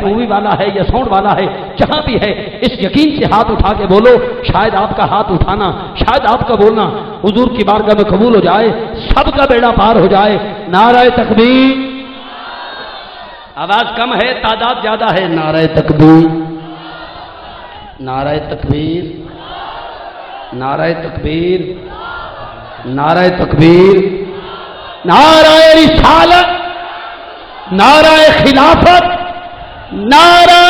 Movie والا ہے یا ساؤنڈ والا ہے، جہاں بھی ہے اس یقین سے ہاتھ اٹھا کے بولو، شاید آپ کا ہاتھ اٹھانا، شاید آپ کا بولنا حضور کی بارگاہ میں قبول ہو جائے، سب کا بیڑا پار ہو جائے۔ نعرہ تکبیر، آواز کم ہے تعداد زیادہ ہے، نعرہ تکبیر، نعرہ تکبیر، نعرہ تکبیر، نعرہ تکبیر، نعرہ رسالت، نعرہ خلافت، نعرہ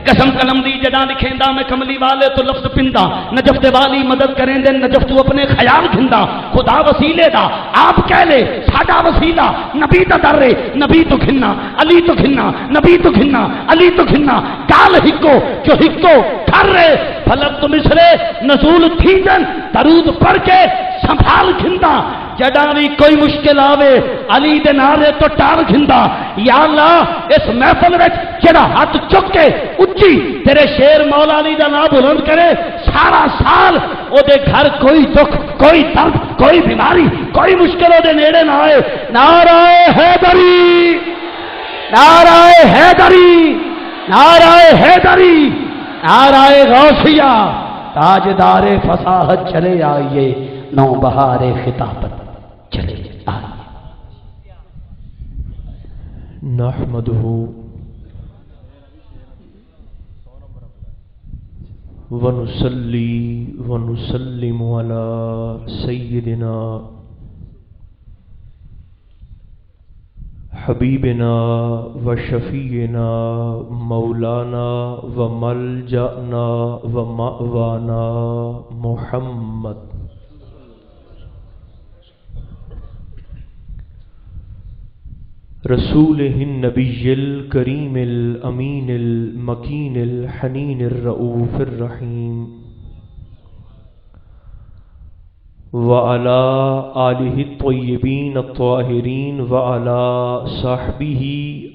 قسم قلم دی جدا لکھیندا میں کملی والے تو لفظ پندا، نجف دے والی مدد کریں دے نجف تو اپنے خیال گھندا، خدا وسیلے دا آپ کہہ لے ساڈا وسیلہ نبی دا در رے، نبی تو گھننا علی تو گھننا، نبی تو گھننا علی تو گھننا، گال ہکو جو ہکو کر رے، فلک تو مصرے نزول تھی جن درود پڑھ کے سنبھال گھندا، جڑا بھی کوئی مشکل آوے علی دے نعرے تو ٹال گھندا۔ یا اللہ اس محفل وچ جڑا ہاتھ چک کے اچھی تیرے شیر مولا علی دا نام بلند کرے، سارا سال او دے گھر کوئی دکھ، کوئی درد، کوئی بیماری، کوئی مشکل او دے نیڑے نہ آئے۔ نعرہ حیدری، نعرہ حیدری، نعرہ حیدری، نعرہ غوثیہ، تاجدار فصاحت چلے آئیے، نو بہار خطابت چلے آئیے۔ نحمدہ ونصلی ونسلم علی سیدنا حبیبنا و شفیعنا مولانا و ملجأنا و مأوانا محمد رسولہ النبی الکریم الامین المکین الحنین الرؤوف الرحیم وعلی آلہ الطیبین الطاہرین وعلی صحبہ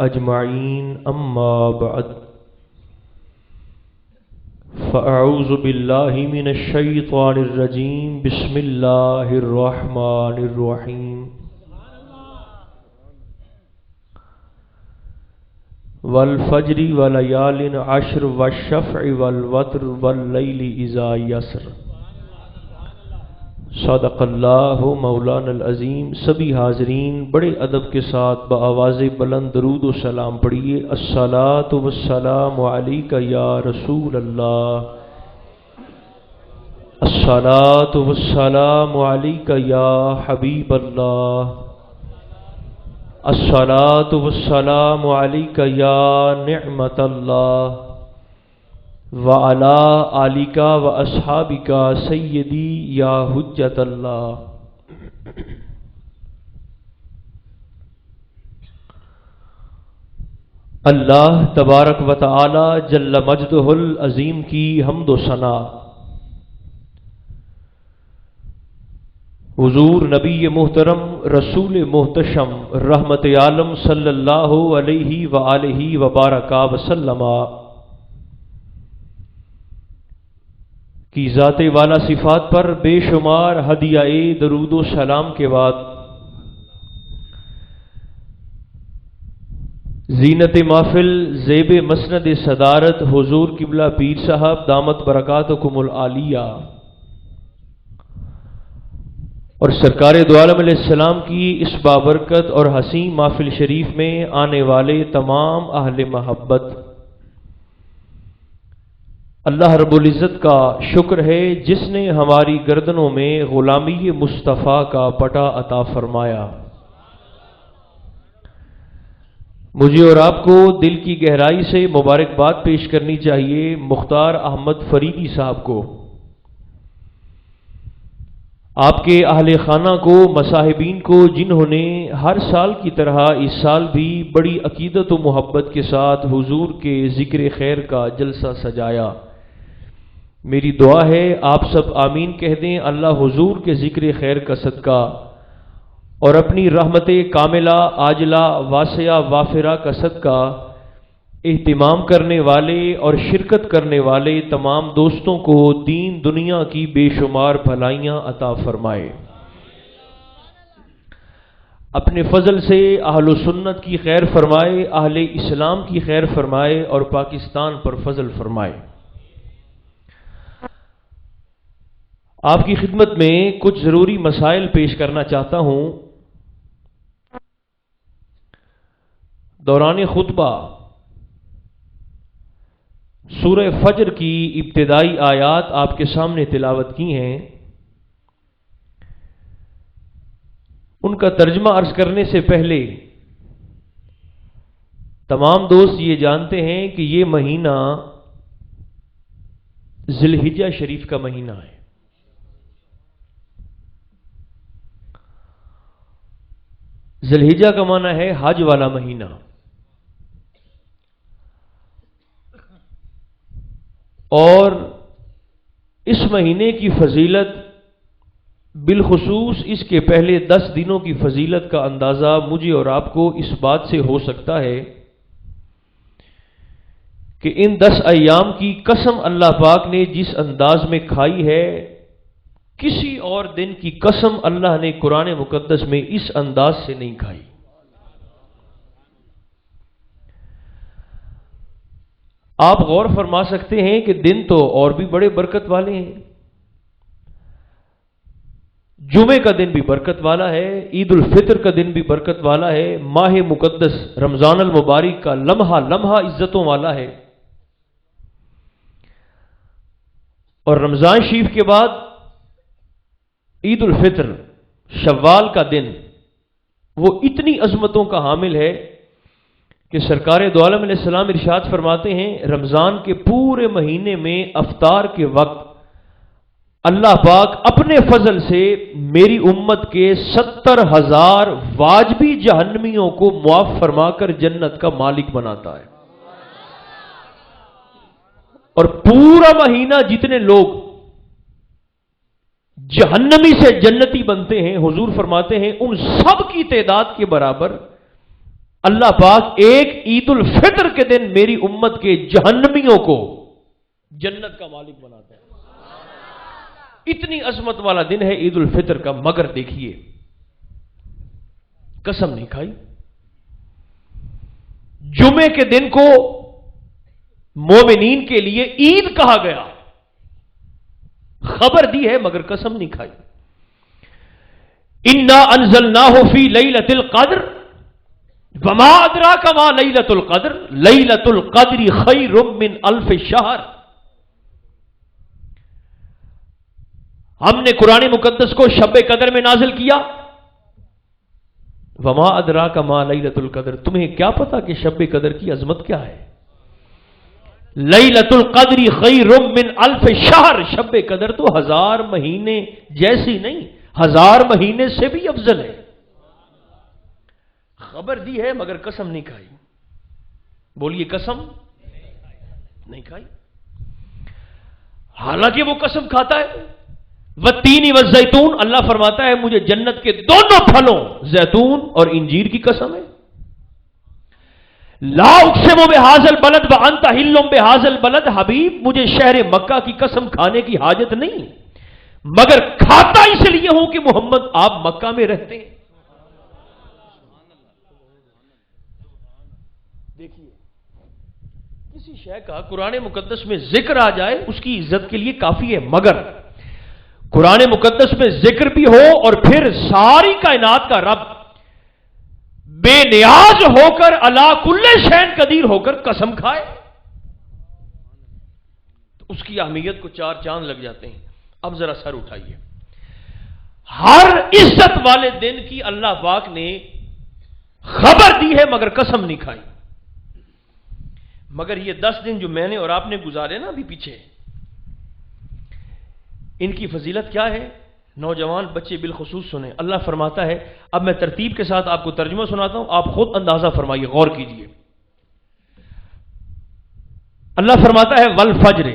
اجمعین، اما بعد فاعوذ باللہ من الشیطان الرجیم، بسم اللہ الرحمن الرحیم۔ والفجر ولیال عشر والشفع والوتر واللیل اذا یسر، صدق اللہ مولانا العظیم۔ سبھی حاضرین بڑے ادب کے ساتھ بآواز بلند درود و سلام پڑھیے۔ الصلاۃ والسلام علیک یا رسول اللہ، الصلاۃ والسلام علیک یا حبیب اللہ، الصلاۃ والسلام علیک یا نعمت اللہ، وعلی آلک و اصحابک سیدی یا حجت اللہ۔ اللہ تبارک و تعالی جل مجدہ العظیم کی حمد و ثنا حضور نبی محترم رسول محتشم رحمت عالم صلی اللہ علیہ وآلہ وبارک وسلم کی ذات والا صفات پر بے شمار ہدیہ درود و سلام کے بعد زینت محفل زیب مسند صدارت حضور قبلہ پیر صاحب دامت برکاتکم العالیہ اور سرکار دو عالم علیہ السلام کی اس بابرکت اور حسین محفل شریف میں آنے والے تمام اہل محبت، اللہ رب العزت کا شکر ہے جس نے ہماری گردنوں میں غلامی مصطفیٰ کا پٹا عطا فرمایا۔ مجھے اور آپ کو دل کی گہرائی سے مبارکباد پیش کرنی چاہیے مختار احمد فریدی صاحب کو، آپ کے اہل خانہ کو، مصاحبین کو، جنہوں نے ہر سال کی طرح اس سال بھی بڑی عقیدت و محبت کے ساتھ حضور کے ذکر خیر کا جلسہ سجایا۔ میری دعا ہے آپ سب آمین کہہ دیں۔ اللہ حضور کے ذکر خیر کا صدقہ اور اپنی رحمت کاملہ عاجلہ واسعہ وافرہ کا صدقہ اہتمام کرنے والے اور شرکت کرنے والے تمام دوستوں کو دین دنیا کی بے شمار بھلائیاں عطا فرمائے۔ اپنے فضل سے اہل سنت کی خیر فرمائے، اہل اسلام کی خیر فرمائے اور پاکستان پر فضل فرمائے۔ آپ کی خدمت میں کچھ ضروری مسائل پیش کرنا چاہتا ہوں۔ دوران خطبہ سورہ فجر کی ابتدائی آیات آپ کے سامنے تلاوت کی ہیں۔ ان کا ترجمہ عرض کرنے سے پہلے تمام دوست یہ جانتے ہیں کہ یہ مہینہ ذی الحجہ شریف کا مہینہ ہے۔ ذی الحجہ کا معنی ہے حج والا مہینہ، اور اس مہینے کی فضیلت بالخصوص اس کے پہلے 10 دنوں کی فضیلت کا اندازہ مجھے اور آپ کو اس بات سے ہو سکتا ہے کہ ان 10 ایام کی قسم اللہ پاک نے جس انداز میں کھائی ہے، کسی اور دن کی قسم اللہ نے قرآن مقدس میں اس انداز سے نہیں کھائی۔ آپ غور فرما سکتے ہیں کہ دن تو اور بھی بڑے برکت والے ہیں۔ جمعے کا دن بھی برکت والا ہے، عید الفطر کا دن بھی برکت والا ہے، ماہ مقدس رمضان المبارک کا لمحہ لمحہ عزتوں والا ہے، اور رمضان شریف کے بعد عید الفطر شوال کا دن وہ اتنی عظمتوں کا حامل ہے کہ سرکار دو عالم علیہ السلام ارشاد فرماتے ہیں، رمضان کے پورے مہینے میں افطار کے وقت اللہ پاک اپنے فضل سے میری امت کے 70,000 واجبی جہنمیوں کو معاف فرما کر جنت کا مالک بناتا ہے، اور پورا مہینہ جتنے لوگ جہنمی سے جنتی بنتے ہیں، حضور فرماتے ہیں ان سب کی تعداد کے برابر اللہ پاک ایک عید الفطر کے دن میری امت کے جہنمیوں کو جنت کا مالک بناتا ہے۔ اتنی عظمت والا دن ہے عید الفطر کا، مگر دیکھیے قسم نہیں کھائی۔ جمعے کے دن کو مومنین کے لیے عید کہا گیا، خبر دی ہے مگر قسم نہیں کھائی۔ انا انزلناہ فی لیلۃ القدر وما ادراک ما لیلۃ القدر لیلۃ القدر خیر من الف شہر۔ ہم نے قرآن مقدس کو شب قدر میں نازل کیا، وما ادراک ما لیلۃ القدر، تمہیں کیا پتا کہ شب قدر کی عظمت کیا ہے؟ لیلۃ القدر خیر من الف شہر، شب قدر تو 1000 مہینے جیسی نہیں، 1000 مہینے سے بھی افضل ہے۔ خبر دی ہے مگر قسم نہیں کھائی۔ بولیے قسم نہیں کھائی، حالانکہ وہ قسم کھاتا ہے۔ والتین والزیتون، اللہ فرماتا ہے مجھے جنت کے دونوں پھلوں زیتون اور انجیر کی قسم ہے۔ لا اقسم بہذا البلد وانت حل بہذا البلد، حبیب مجھے شہر مکہ کی قسم کھانے کی حاجت نہیں، مگر کھاتا اس لیے ہوں کہ محمد آپ مکہ میں رہتے ہیں۔ دیکھیے کسی شے کا قرآن مقدس میں ذکر آ جائے اس کی عزت کے لیے کافی ہے، مگر قرآن مقدس میں ذکر بھی ہو اور پھر ساری کائنات کا رب بے نیاز ہو کر علی کل شین قدیر ہو کر قسم کھائے تو اس کی اہمیت کو 4 چاند لگ جاتے ہیں۔ اب ذرا سر اٹھائیے، ہر عزت والے دن کی اللہ پاک نے خبر دی ہے مگر قسم نہیں کھائی۔ مگر یہ 10 دن جو میں نے اور آپ نے گزارے نا ابھی پیچھے، ان کی فضیلت کیا ہے؟ نوجوان بچے بالخصوص سنیں۔ اللہ فرماتا ہے، اب میں ترتیب کے ساتھ آپ کو ترجمہ سناتا ہوں، آپ خود اندازہ فرمائیے، غور کیجئے۔ اللہ فرماتا ہے والفجر،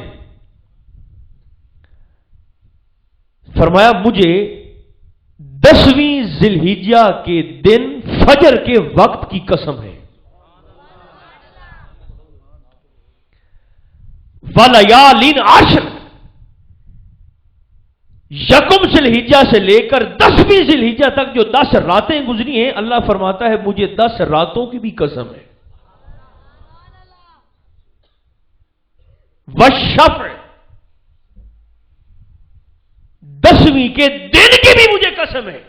فرمایا مجھے 10ویں ذی الحجہ کے دن فجر کے وقت کی قسم ہے، ولیالین عشر، یکم ذی الحجہ سے لے کر 10ویں ذی الحجہ تک جو 10 راتیں گزری ہیں، اللہ فرماتا ہے مجھے 10 راتوں کی بھی قسم ہے، والشفع، 10ویں کے دن کی بھی مجھے قسم ہے،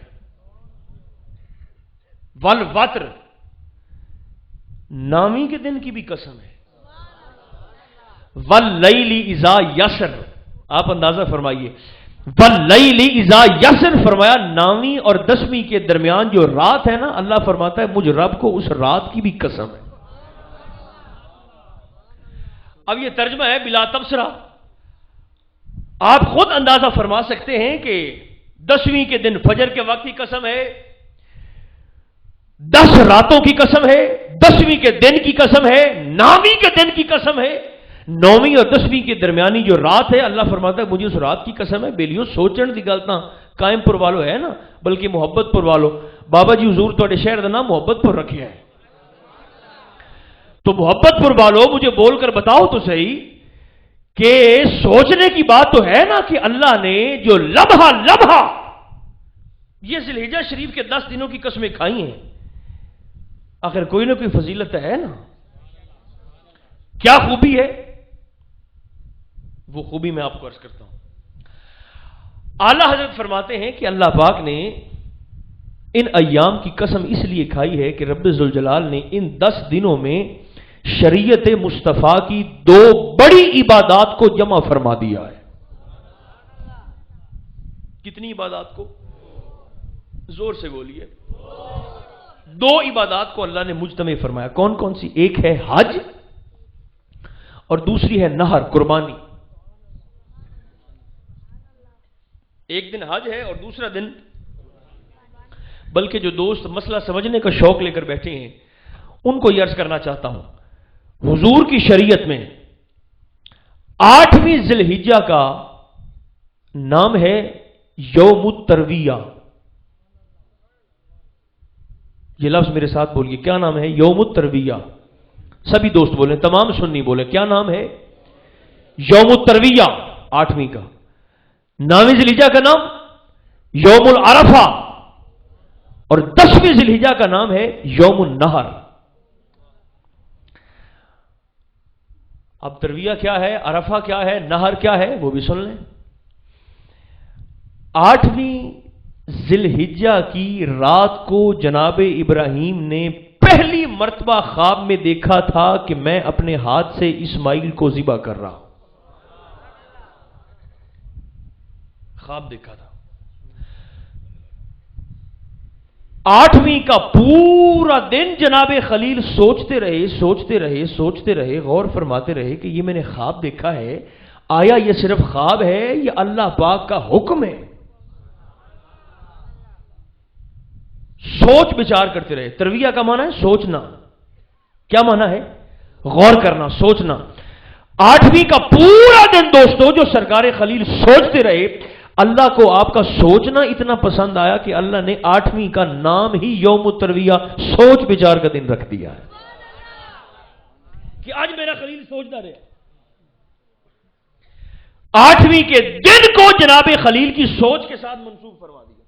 والوتر، 9ویں کے دن کی بھی قسم ہے، واللیل اذا یسر، آپ اندازہ فرمائیے، واللیل اذا یسر فرمایا 9ویں اور 10ویں کے درمیان جو رات ہے نا، اللہ فرماتا ہے مجھ رب کو اس رات کی بھی قسم ہے۔ اب یہ ترجمہ ہے بلا تبصرہ، آپ خود اندازہ فرما سکتے ہیں کہ 10ویں کے دن فجر کے وقت کی قسم ہے، 10 راتوں کی قسم ہے، 10ویں کے دن کی قسم ہے، 9ویں کے دن کی قسم ہے، 9ویں اور 10ویں کے درمیانی جو رات ہے، اللہ فرماتا ہے مجھے اس رات کی قسم ہے۔ بیلیو سوچن دی گل تاں قائم پور والو ہے نا، بلکہ محبت پور والو، بابا جی حضور تواڈے شہر دا نام محبت پور رکھیا ہے، تو محبت پور والو مجھے بول کر بتاؤ تو صحیح کہ سوچنے کی بات تو ہے نا کہ اللہ نے جو لمحہ یہ ذی الحجہ شریف کے 10 دنوں کی قسمیں کھائی ہیں، آخر کوئی نہ کوئی فضیلت ہے نا، کیا خوبی ہے؟ وہ خوبی میں آپ کو عرض کرتا ہوں۔ اعلی حضرت فرماتے ہیں کہ اللہ پاک نے ان ایام کی قسم اس لیے کھائی ہے کہ رب ذوالجلال نے ان 10 دنوں میں شریعت مصطفیٰ کی 2 بڑی عبادات کو جمع فرما دیا ہے۔ کتنی عبادات کو؟ زور سے بولیے۔ 2 عبادات کو اللہ نے مجتمع فرمایا۔ کون کون سی؟ ایک ہے حج اور دوسری ہے نہر، قربانی۔ ایک دن حج ہے اور دوسرا دن، بلکہ جو دوست مسئلہ سمجھنے کا شوق لے کر بیٹھے ہیں ان کو یہ عرض کرنا چاہتا ہوں، حضور کی شریعت میں 8ویں ذی الحجہ کا نام ہے یوم الترویہ۔ یہ لفظ میرے ساتھ بولیے، کیا نام ہے؟ یوم الترویہ۔ سبھی دوست بولیں، تمام سنی بولیں، کیا نام ہے؟ یوم الترویہ 8ویں کا۔ 9ویں ذی الحجہ کا نام یوم العرفہ اور 10ویں ذی الحجہ کا نام ہے یوم النہر۔ اب ترویہ کیا ہے، عرفہ کیا ہے، نہر کیا ہے، وہ بھی سن لیں۔ 8ویں ذی الحجہ کی رات کو جناب ابراہیم نے پہلی مرتبہ خواب میں دیکھا تھا کہ میں اپنے ہاتھ سے اسماعیل کو ذبح کر رہا ہوں، خواب دیکھا تھا۔ 8ویں کا پورا دن جناب خلیل سوچتے رہے، غور فرماتے رہے کہ یہ میں نے خواب دیکھا ہے، آیا یہ صرف خواب ہے یا اللہ پاک کا حکم ہے؟ سوچ بچار کرتے رہے۔ ترویہ کا معنی ہے سوچنا۔ کیا معنی ہے؟ غور کرنا، سوچنا۔ 8ویں کا پورا دن دوستو جو سرکار خلیل سوچتے رہے، اللہ کو آپ کا سوچنا اتنا پسند آیا کہ اللہ نے 8ویں کا نام ہی یوم الترویہ، سوچ بچار کا دن رکھ دیا ہے کہ آج میرا خلیل سوچتا رہے۔ 8ویں کے دن کو جناب خلیل کی سوچ کے ساتھ منسوب فرما دیا۔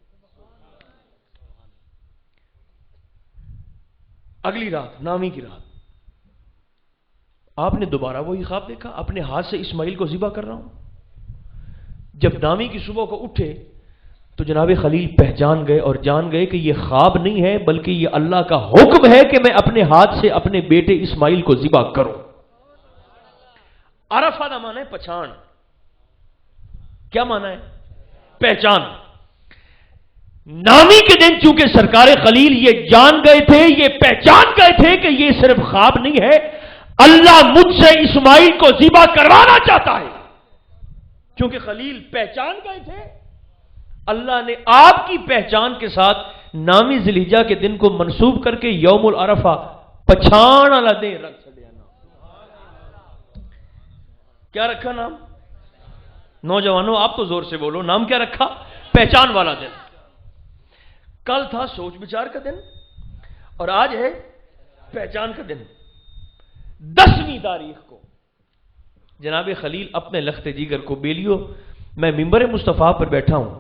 اگلی رات، 9ویں کی رات، آپ نے دوبارہ وہی خواب دیکھا، اپنے ہاتھ سے اسماعیل کو ذبح کر رہا ہوں۔ جب 9ویں کی صبح کو اٹھے تو جناب خلیل پہچان گئے اور جان گئے کہ یہ خواب نہیں ہے بلکہ یہ اللہ کا حکم ہے کہ میں اپنے ہاتھ سے اپنے بیٹے اسماعیل کو ذبح کروں۔ عرفہ کا معنی ہے پہچان۔ کیا معنی ہے؟ پہچان۔ 9ویں کے دن چونکہ سرکار خلیل یہ جان گئے تھے، یہ پہچان گئے تھے کہ یہ صرف خواب نہیں ہے، اللہ مجھ سے اسماعیل کو ذبح کروانا چاہتا ہے۔ کیونکہ خلیل پہچان گئے تھے، اللہ نے آپ کی پہچان کے ساتھ 9ویں ذی الحجہ کے دن کو منسوب کر کے یوم العرفہ پچھان والا دن رکھ چھڑیا۔ نام کیا رکھا؟ نام نوجوانوں آپ تو زور سے بولو، نام کیا رکھا؟ پہچان والا دن۔ کل تھا سوچ بچار کا دن اور آج ہے پہچان کا دن۔ 10ویں تاریخ کو جناب خلیل اپنے لخت جگر کو بیلیو میں منبر مصطفیٰ پر بیٹھا ہوں،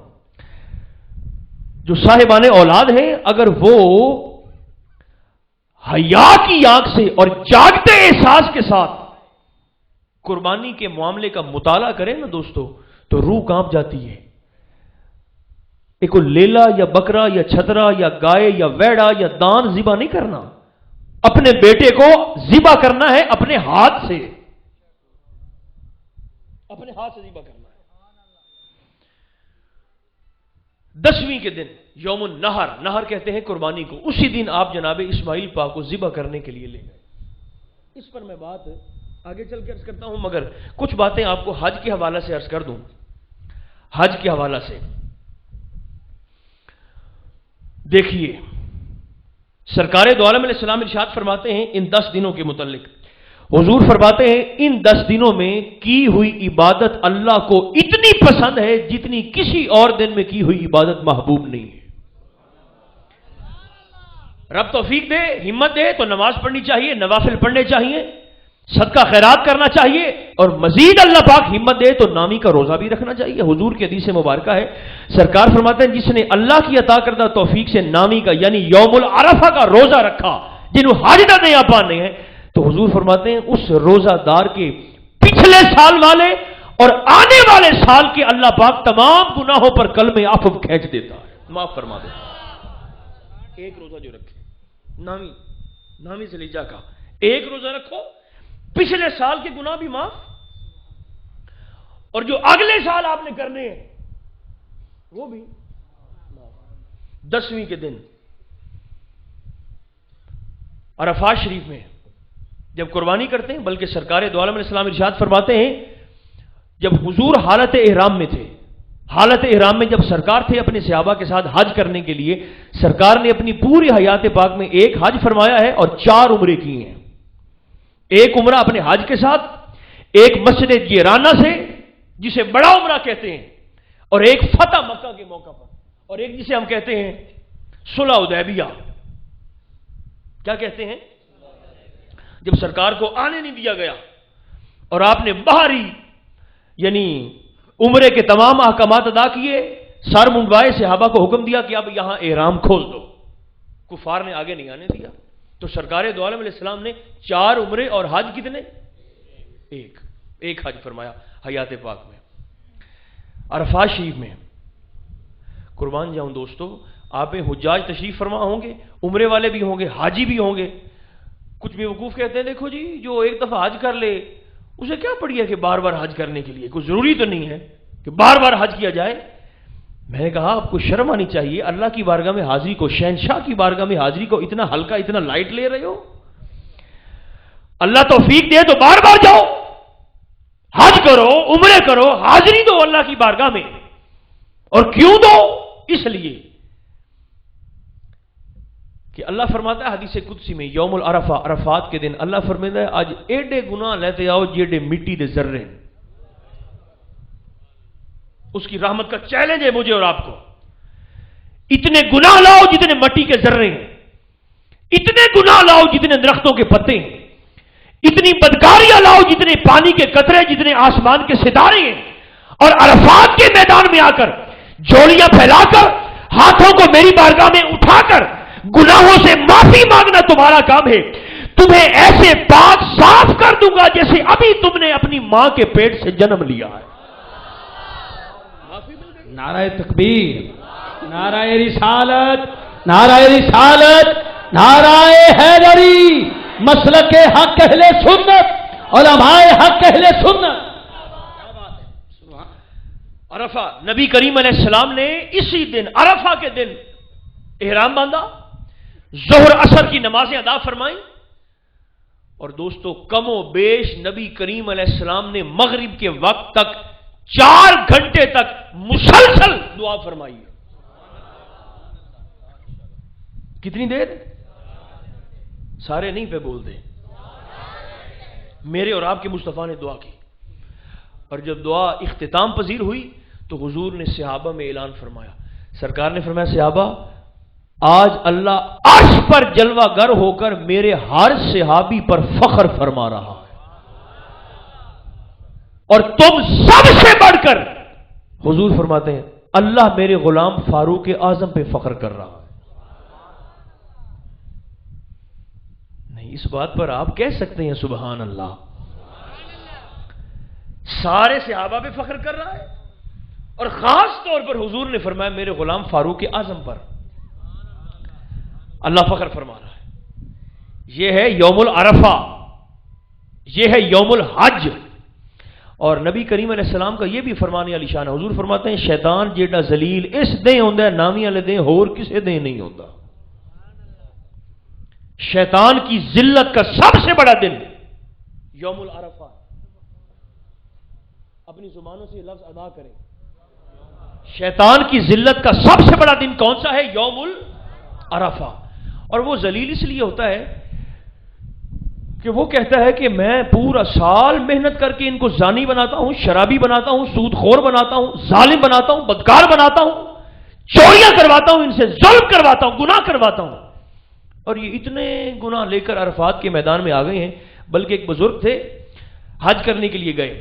جو صاحبان اولاد ہیں اگر وہ حیا کی آنکھ سے اور جاگتے احساس کے ساتھ قربانی کے معاملے کا مطالعہ کریں نا دوستو، تو روح کانپ جاتی ہے۔ ایک لیلا یا بکرا یا چھترا یا گائے یا ویڑا یا دان ذبح نہیں کرنا، اپنے بیٹے کو ذبح کرنا ہے اپنے ہاتھ سے، اپنے ہاتھ سے ذبح کرنا ہے۔ 10ویں کے دن یوم النہر، نہر کہتے ہیں قربانی کو، اسی دن آپ جناب اسماعیل پاک کو ذبح کرنے کے لیے لے گئے۔ اس پر میں بات آگے چل کے عرض کرتا ہوں، مگر کچھ باتیں آپ کو حج کے حوالے سے عرض کر دوں۔ حج کے حوالے سے دیکھیے، سرکار دو عالم علیہ السلام ارشاد فرماتے ہیں ان 10 دنوں کے متعلق، حضور فرماتے ہیں ان 10 دنوں میں کی ہوئی عبادت اللہ کو اتنی پسند ہے جتنی کسی اور دن میں کی ہوئی عبادت محبوب نہیں ہے۔ رب توفیق دے، ہمت دے تو نماز پڑھنی چاہیے، نوافل پڑھنے چاہیے، صدقہ خیرات کرنا چاہیے، اور مزید اللہ پاک ہمت دے تو نامی کا روزہ بھی رکھنا چاہیے۔ حضور کی حدیث مبارکہ ہے، سرکار فرماتے ہیں جس نے اللہ کی عطا کردہ توفیق سے نامی کا یعنی یوم العرفہ کا روزہ رکھا، جنہوں حج نہ دیا پانے ہیں، تو حضور فرماتے ہیں اس روزہ دار کے پچھلے سال والے اور آنے والے سال کے اللہ پاک تمام گناہوں پر کلمہ عفو کھینچ دیتا ہے، معاف فرما دیتا ہے۔ ایک روزہ جو رکھے، نامی زلیجہ کا ایک روزہ رکھو، پچھلے سال کے گناہ بھی معاف، اور جو اگلے سال آپ نے کرنے ہیں وہ بھی معاف۔ 10ویں کے دن عرفات شریف میں جب قربانی کرتے ہیں، بلکہ سرکار دو عالم علیہ السلام ارشاد فرماتے ہیں جب حضور حالت احرام میں تھے، حالت احرام میں جب سرکار تھے اپنے صحابہ کے ساتھ حج کرنے کے لیے، سرکار نے اپنی پوری حیات پاک میں ایک حج فرمایا ہے اور 4 عمرے کی ہیں۔ ایک عمرہ اپنے حج کے ساتھ، ایک مسجد جیرانہ سے جسے بڑا عمرہ کہتے ہیں، اور ایک فتح مکہ کے موقع پر، اور ایک جسے ہم کہتے ہیں صلح حدیبیہ۔ کیا کہتے ہیں؟ جب سرکار کو آنے نہیں دیا گیا اور آپ نے باہری یعنی عمرے کے تمام احکامات ادا کیے، سر منڈوائے، صحابہ کو حکم دیا کہ اب یہاں احرام کھول دو، کفار نے آگے نہیں آنے دیا، تو سرکار دو عالم علیہ السلام نے 4 عمرے اور حج کتنے؟ ایک حج فرمایا حیات پاک میں۔ عرفات شریف میں قربان جاؤں دوستو، آپ حجاج تشریف فرما ہوں گے، عمرے والے بھی ہوں گے، حاجی بھی ہوں گے۔ کچھ بیوقوف کہتے ہیں دیکھو جی جو ایک دفعہ حج کر لے اسے کیا پڑی ہے کہ بار بار حج کرنے کے لیے، کوئی ضروری تو نہیں ہے کہ بار بار حج کیا جائے۔ میں نے کہا آپ کو شرم آنی چاہیے، اللہ کی بارگاہ میں حاضری کو، شہنشاہ کی بارگاہ میں حاضری کو اتنا ہلکا، اتنا لائٹ لے رہے ہو؟ اللہ توفیق دے تو بار بار جاؤ، حج کرو، عمرے کرو، حاضری دو اللہ کی بارگاہ میں۔ اور کیوں دو؟ اس لیے کہ اللہ فرماتا ہے حدیث قدسی میں یوم العرفہ، عرفات کے دن اللہ فرماتا ہے آج ایڈے گناہ لیتے آؤ جیڈے مٹی دے ذرے۔ اس کی رحمت کا چیلنج ہے مجھے اور آپ کو، اتنے گناہ لاؤ جتنے مٹی کے ذرے ہیں، اتنے گناہ لاؤ جتنے درختوں کے پتے ہیں، اتنی بدکاریاں لاؤ جتنے پانی کے قطرے، جتنے آسمان کے ستارے ہیں، اور عرفات کے میدان میں آ کر جوڑیاں پھیلا کر ہاتھوں کو میری بارگاہ میں اٹھا کر گناہوں سے معافی مانگنا تمہارا کام ہے۔ تمہیں ایسے پاک صاف کر دوں گا جیسے ابھی تم نے اپنی ماں کے پیٹ سے جنم لیا ہے۔ نعرہ تکبیر، نعرہ رسالت، نعرہ رسالت، نعرہ حیدری، مسلک حق اہل سنت، علماء حق اہل سنت۔ عرفہ، نبی کریم علیہ السلام نے اسی دن عرفہ کے دن احرام باندھا، ظہر عصر کی نمازیں ادا فرمائیں، اور دوستو کم و بیش نبی کریم علیہ السلام نے مغرب کے وقت تک 4 گھنٹے تک مسلسل دعا فرمائی۔ کتنی دیر؟ سارے نہیں پہ بول دیں، میرے اور آپ کے مصطفیٰ نے دعا کی، اور جب دعا اختتام پذیر ہوئی تو حضور نے صحابہ میں اعلان فرمایا، سرکار نے فرمایا صحابہ آج اللہ عرش پر جلوہ گر ہو کر میرے ہر صحابی پر فخر فرما رہا ہے، اور تم سب سے بڑھ کر حضور فرماتے ہیں اللہ میرے غلام فاروق اعظم پہ فخر کر رہا ہے. نہیں، اس بات پر آپ کہہ سکتے ہیں سبحان اللہ. سارے صحابہ پہ فخر کر رہا ہے اور خاص طور پر حضور نے فرمایا میرے غلام فاروق اعظم پر اللہ فخر فرما رہا ہے. یہ ہے یوم العرفہ، یہ ہے یوم الحج. اور نبی کریم علیہ السلام کا یہ بھی فرمان علی شان ہے. حضور فرماتے ہیں شیطان جیڑا ذلیل اس دیں ہوندا ہے نامی والے دیں ہور کسے دیں نہیں ہوتا. شیطان کی ذلت کا سب سے بڑا دن یوم العرفہ. اپنی زبانوں سے یہ لفظ ادا کریں. شیطان کی ذلت کا سب سے بڑا دن کون سا ہے؟ یوم العرفہ. اور وہ ذلیل اس لیے ہوتا ہے کہ وہ کہتا ہے کہ میں پورا سال محنت کر کے ان کو زانی بناتا ہوں، شرابی بناتا ہوں، سود خور بناتا ہوں، ظالم بناتا ہوں، بدکار بناتا ہوں، چوریاں کرواتا ہوں، ان سے ظلم کرواتا ہوں، گناہ کرواتا ہوں. اور یہ اتنے گناہ لے کر عرفات کے میدان میں آ گئے ہیں. بلکہ ایک بزرگ تھے حج کرنے کے لیے گئے،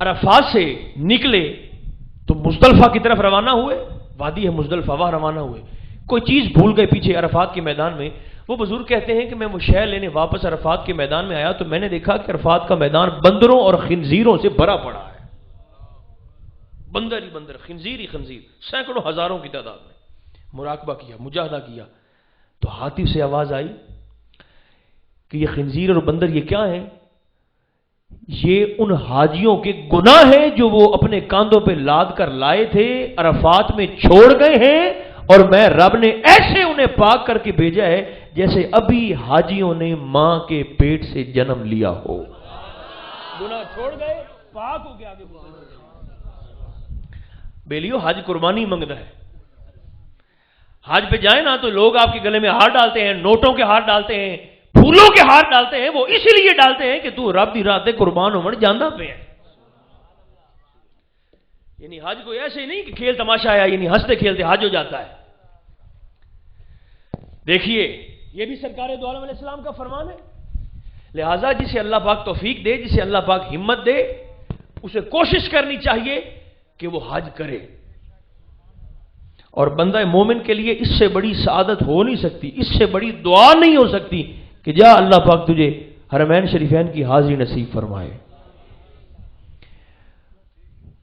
عرفات سے نکلے تو مزدلفہ کی طرف روانہ ہوئے. وادی ہے مزدلفہ، وہاں روانہ ہوئے. کوئی چیز بھول گئے پیچھے عرفات کے میدان میں. وہ بزرگ کہتے ہیں کہ میں وہ شے لینے واپس عرفات کے میدان میں آیا تو میں نے دیکھا کہ عرفات کا میدان بندروں اور خنزیروں سے بھرا پڑا ہے. بندر ہی بندر، خنزیر ہی خنزیر، سینکڑوں ہزاروں کی تعداد میں. مراقبہ کیا، مجاہدہ کیا تو ہاتھی سے آواز آئی کہ یہ خنزیر اور بندر یہ کیا ہیں؟ یہ ان حاجیوں کے گناہ ہیں جو وہ اپنے کاندھوں پہ لاد کر لائے تھے، عرفات میں چھوڑ گئے ہیں، اور میں رب نے ایسے انہیں پاک کر کے بھیجا ہے جیسے ابھی حاجیوں نے ماں کے پیٹ سے جنم لیا ہو. گناہ چھوڑ گئے، پاک ہو کے آگے بڑھ گئے. بیلیو حج قربانی منگتا ہے. حج پہ جائیں نا تو لوگ آپ کے گلے میں ہار ڈالتے ہیں، نوٹوں کے ہار ڈالتے ہیں، پھولوں کے ہار ڈالتے ہیں. وہ اسی لیے ڈالتے ہیں کہ تو رب دی راہ تے قربان ہومن جاندا پہ ہے. یعنی حج کوئی ایسے ہی نہیں کہ کھیل تماشا آیا، یعنی ہنستے کھیلتے حج ہو جاتا ہے. دیکھیے یہ بھی سرکار دو عالم علیہ السلام کا فرمان ہے. لہٰذا جسے اللہ پاک توفیق دے، جسے اللہ پاک ہمت دے، اسے کوشش کرنی چاہیے کہ وہ حج کرے. اور بندہ مومن کے لیے اس سے بڑی سعادت ہو نہیں سکتی، اس سے بڑی دعا نہیں ہو سکتی کہ جا اللہ پاک تجھے حرمین شریفین کی حاضری نصیب فرمائے.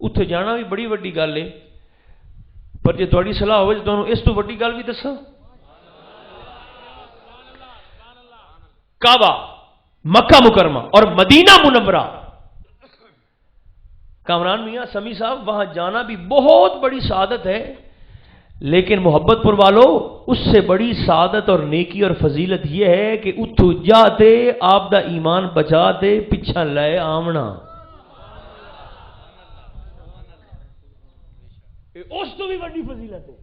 اتنے جانا بھی بڑی وڈی گل ہے، پر جی تھوڑی صلاح ہوئے تو تمہیں اس تو وڈی گل بھی دساں. کعبہ، مکہ مکرمہ اور مدینہ منورہ، کامران میاں سمی صاحب وہاں جانا بھی بہت بڑی سعادت ہے، لیکن محبت پر والو اس سے بڑی سعادت اور نیکی اور فضیلت یہ ہے کہ اتھو جاتے آپ دا ایمان بچا دے پچھا لائے آمنا. اس تو بھی بڑی فضیلت ہے.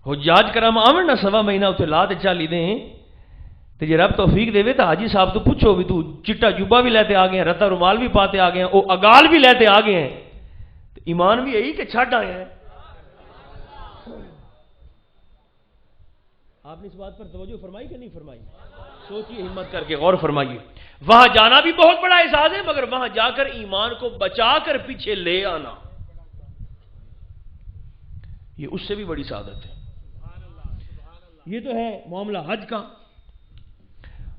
حجاج کرام آمن نہ سوا مہینہ اتنے لا تے چالی دیں تے جے رب توفیق دے تو حاجی صاحب تو پوچھو بھی تو چٹا جوبا بھی لیتے آ گئے ہیں، رتا رومال بھی پاتے آ گئے ہیں، وہ اگال بھی لیتے آ گئے ہیں، ایمان بھی یہی کہ چھٹ آئے ہیں. آپ نے اس بات پر توجہ فرمائی کہ نہیں فرمائی؟ سوچیے، ہمت کر کے غور فرمائیے. وہاں جانا بھی بہت بڑا احساس ہے، مگر وہاں جا کر ایمان کو بچا کر پیچھے لے آنا یہ اس سے بھی بڑی سعادت ہے. یہ تو ہے معاملہ حج کا.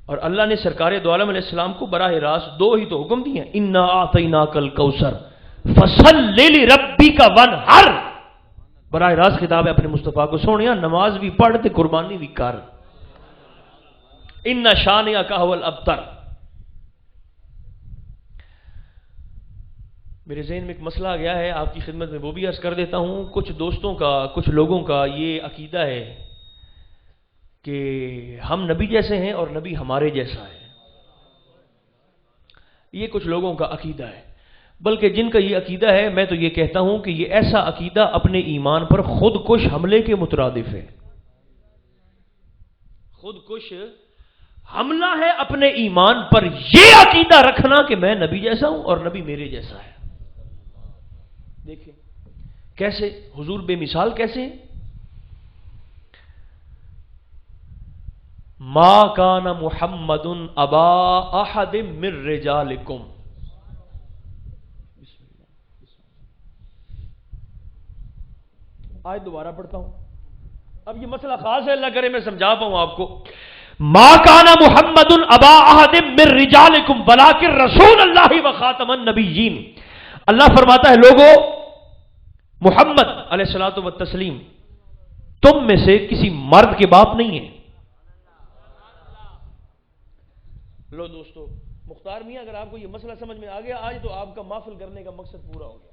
اور اللہ نے سرکار دو عالم علیہ السلام کو براہ راست دو ہی تو حکم دیے ہیں، انا اعطیناک الکوثر فصل لربک وانحر. براہ راست خطاب ہے اپنے مصطفیٰ کو، سونیا نماز بھی پڑھ تے قربانی بھی کر. ان شانئک ھو الابتر. میرے ذہن میں ایک مسئلہ آ گیا ہے، آپ کی خدمت میں وہ بھی عرض کر دیتا ہوں. کچھ دوستوں کا، کچھ لوگوں کا یہ عقیدہ ہے کہ ہم نبی جیسے ہیں اور نبی ہمارے جیسا ہے. یہ کچھ لوگوں کا عقیدہ ہے، بلکہ جن کا یہ عقیدہ ہے میں تو یہ کہتا ہوں کہ یہ ایسا عقیدہ اپنے ایمان پر خود کش حملے کے مترادف ہے. خود کش حملہ ہے اپنے ایمان پر یہ عقیدہ رکھنا کہ میں نبی جیسا ہوں اور نبی میرے جیسا ہے. دیکھیں کیسے حضور بے مثال کیسے ہیں. ما کان محمد ابا احد من رجالکم. آج دوبارہ پڑھتا ہوں، اب یہ مسئلہ خاص ہے، اللہ کرے میں سمجھا پاؤں آپ کو. ما کان محمد ابا احد من رجالکم ولکن رسول اللہ وخاتم النبیین. اللہ فرماتا ہے لوگوں، محمد علیہ الصلوۃ والتسلیم تم میں سے کسی مرد کے باپ نہیں ہے. لو دوستو، مختار میاں اگر آپ کو یہ مسئلہ سمجھ میں آ گیا آج تو آپ کا محفل کرنے کا مقصد پورا ہو گیا.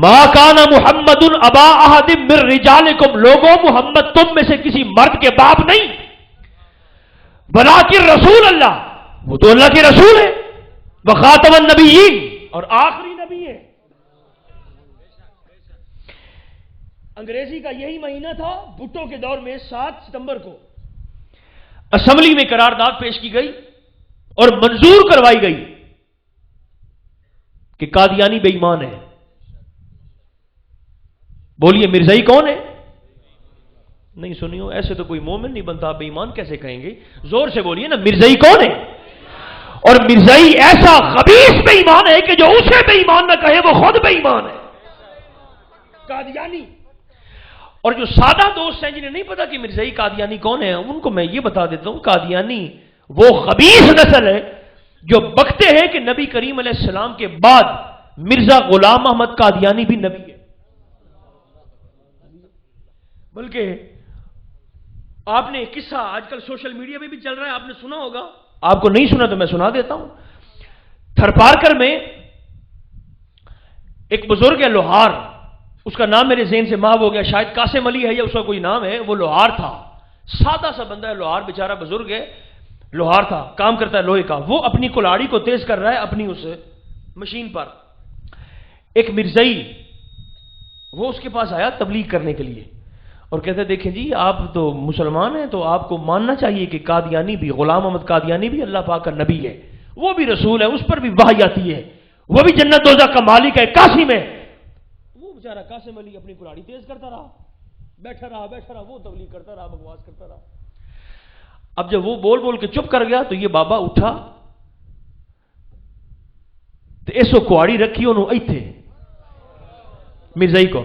ما کان محمد ابا احد من رجالکم، لوگوں محمد تم میں سے کسی مرد کے باپ نہیں، ولکن رسول اللہ، وہ تو اللہ کے رسول ہے، وخاتم النبیین، اور آخری نبی ہے. انگریزی کا یہی مہینہ تھا بھٹو کے دور میں، 7 ستمبر کو اسمبلی میں قرارداد پیش کی گئی اور منظور کروائی گئی کہ قادیانی بے ایمان ہے. بولیے مرزائی کون ہے؟ نہیں سنیو، ایسے تو کوئی مومن نہیں بنتا، بے ایمان کیسے کہیں گے؟ زور سے بولیے نا، مرزائی کون ہے؟ اور مرزائی ایسا خبیث بے ایمان ہے کہ جو اسے بے ایمان نہ کہے وہ خود بے ایمان ہے. قادیانی. اور جو سادہ دوست ہیں جنہیں نہیں پتا کہ مرزائی قادیانی کون ہے، ان کو میں یہ بتا دیتا ہوں، قادیانی وہ خبیث نسل ہے جو بکتے ہیں کہ نبی کریم علیہ السلام کے بعد مرزا غلام احمد قادیانی بھی نبی ہے. بلکہ آپ نے ایک قصہ آج کل سوشل میڈیا پہ بھی چل رہا ہے، آپ نے سنا ہوگا، آپ کو نہیں سنا تو میں سنا دیتا ہوں. تھرپارکر میں ایک بزرگ ہے لوہار، اس کا نام میرے ذہن سے محو ہو گیا، شاید قاسم علی ہے یا اس کا کوئی نام ہے. وہ لوہار تھا، سادہ سا بندہ ہے، لوہار بیچارہ بزرگ ہے، لوہار تھا، کام کرتا ہے لوہے کا. وہ اپنی کلاڑی کو تیز کر رہا ہے اپنی اس مشین پر. ایک مرزائی وہ اس کے پاس آیا تبلیغ کرنے کے لیے اور کہتے دیکھیں جی آپ تو مسلمان ہیں تو آپ کو ماننا چاہیے کہ قادیانی بھی، غلام احمد قادیانی بھی اللہ پاک کا نبی ہے، وہ بھی رسول ہے، اس پر بھی وحی آتی ہے، وہ بھی جنت دوزخ کا مالک ہے، قاسم ہے. وہ بیچارہ قاسم علی اپنی کلاڑی تیز کرتا رہا، بیٹھا رہا، وہ تبلیغ کرتا رہا، بکواس کرتا رہا. اب جب وہ بول بول کے چپ کر گیا تو یہ بابا اٹھا تو ایسو کواڑی رکھی انہوں ایتھے مرزائی کو،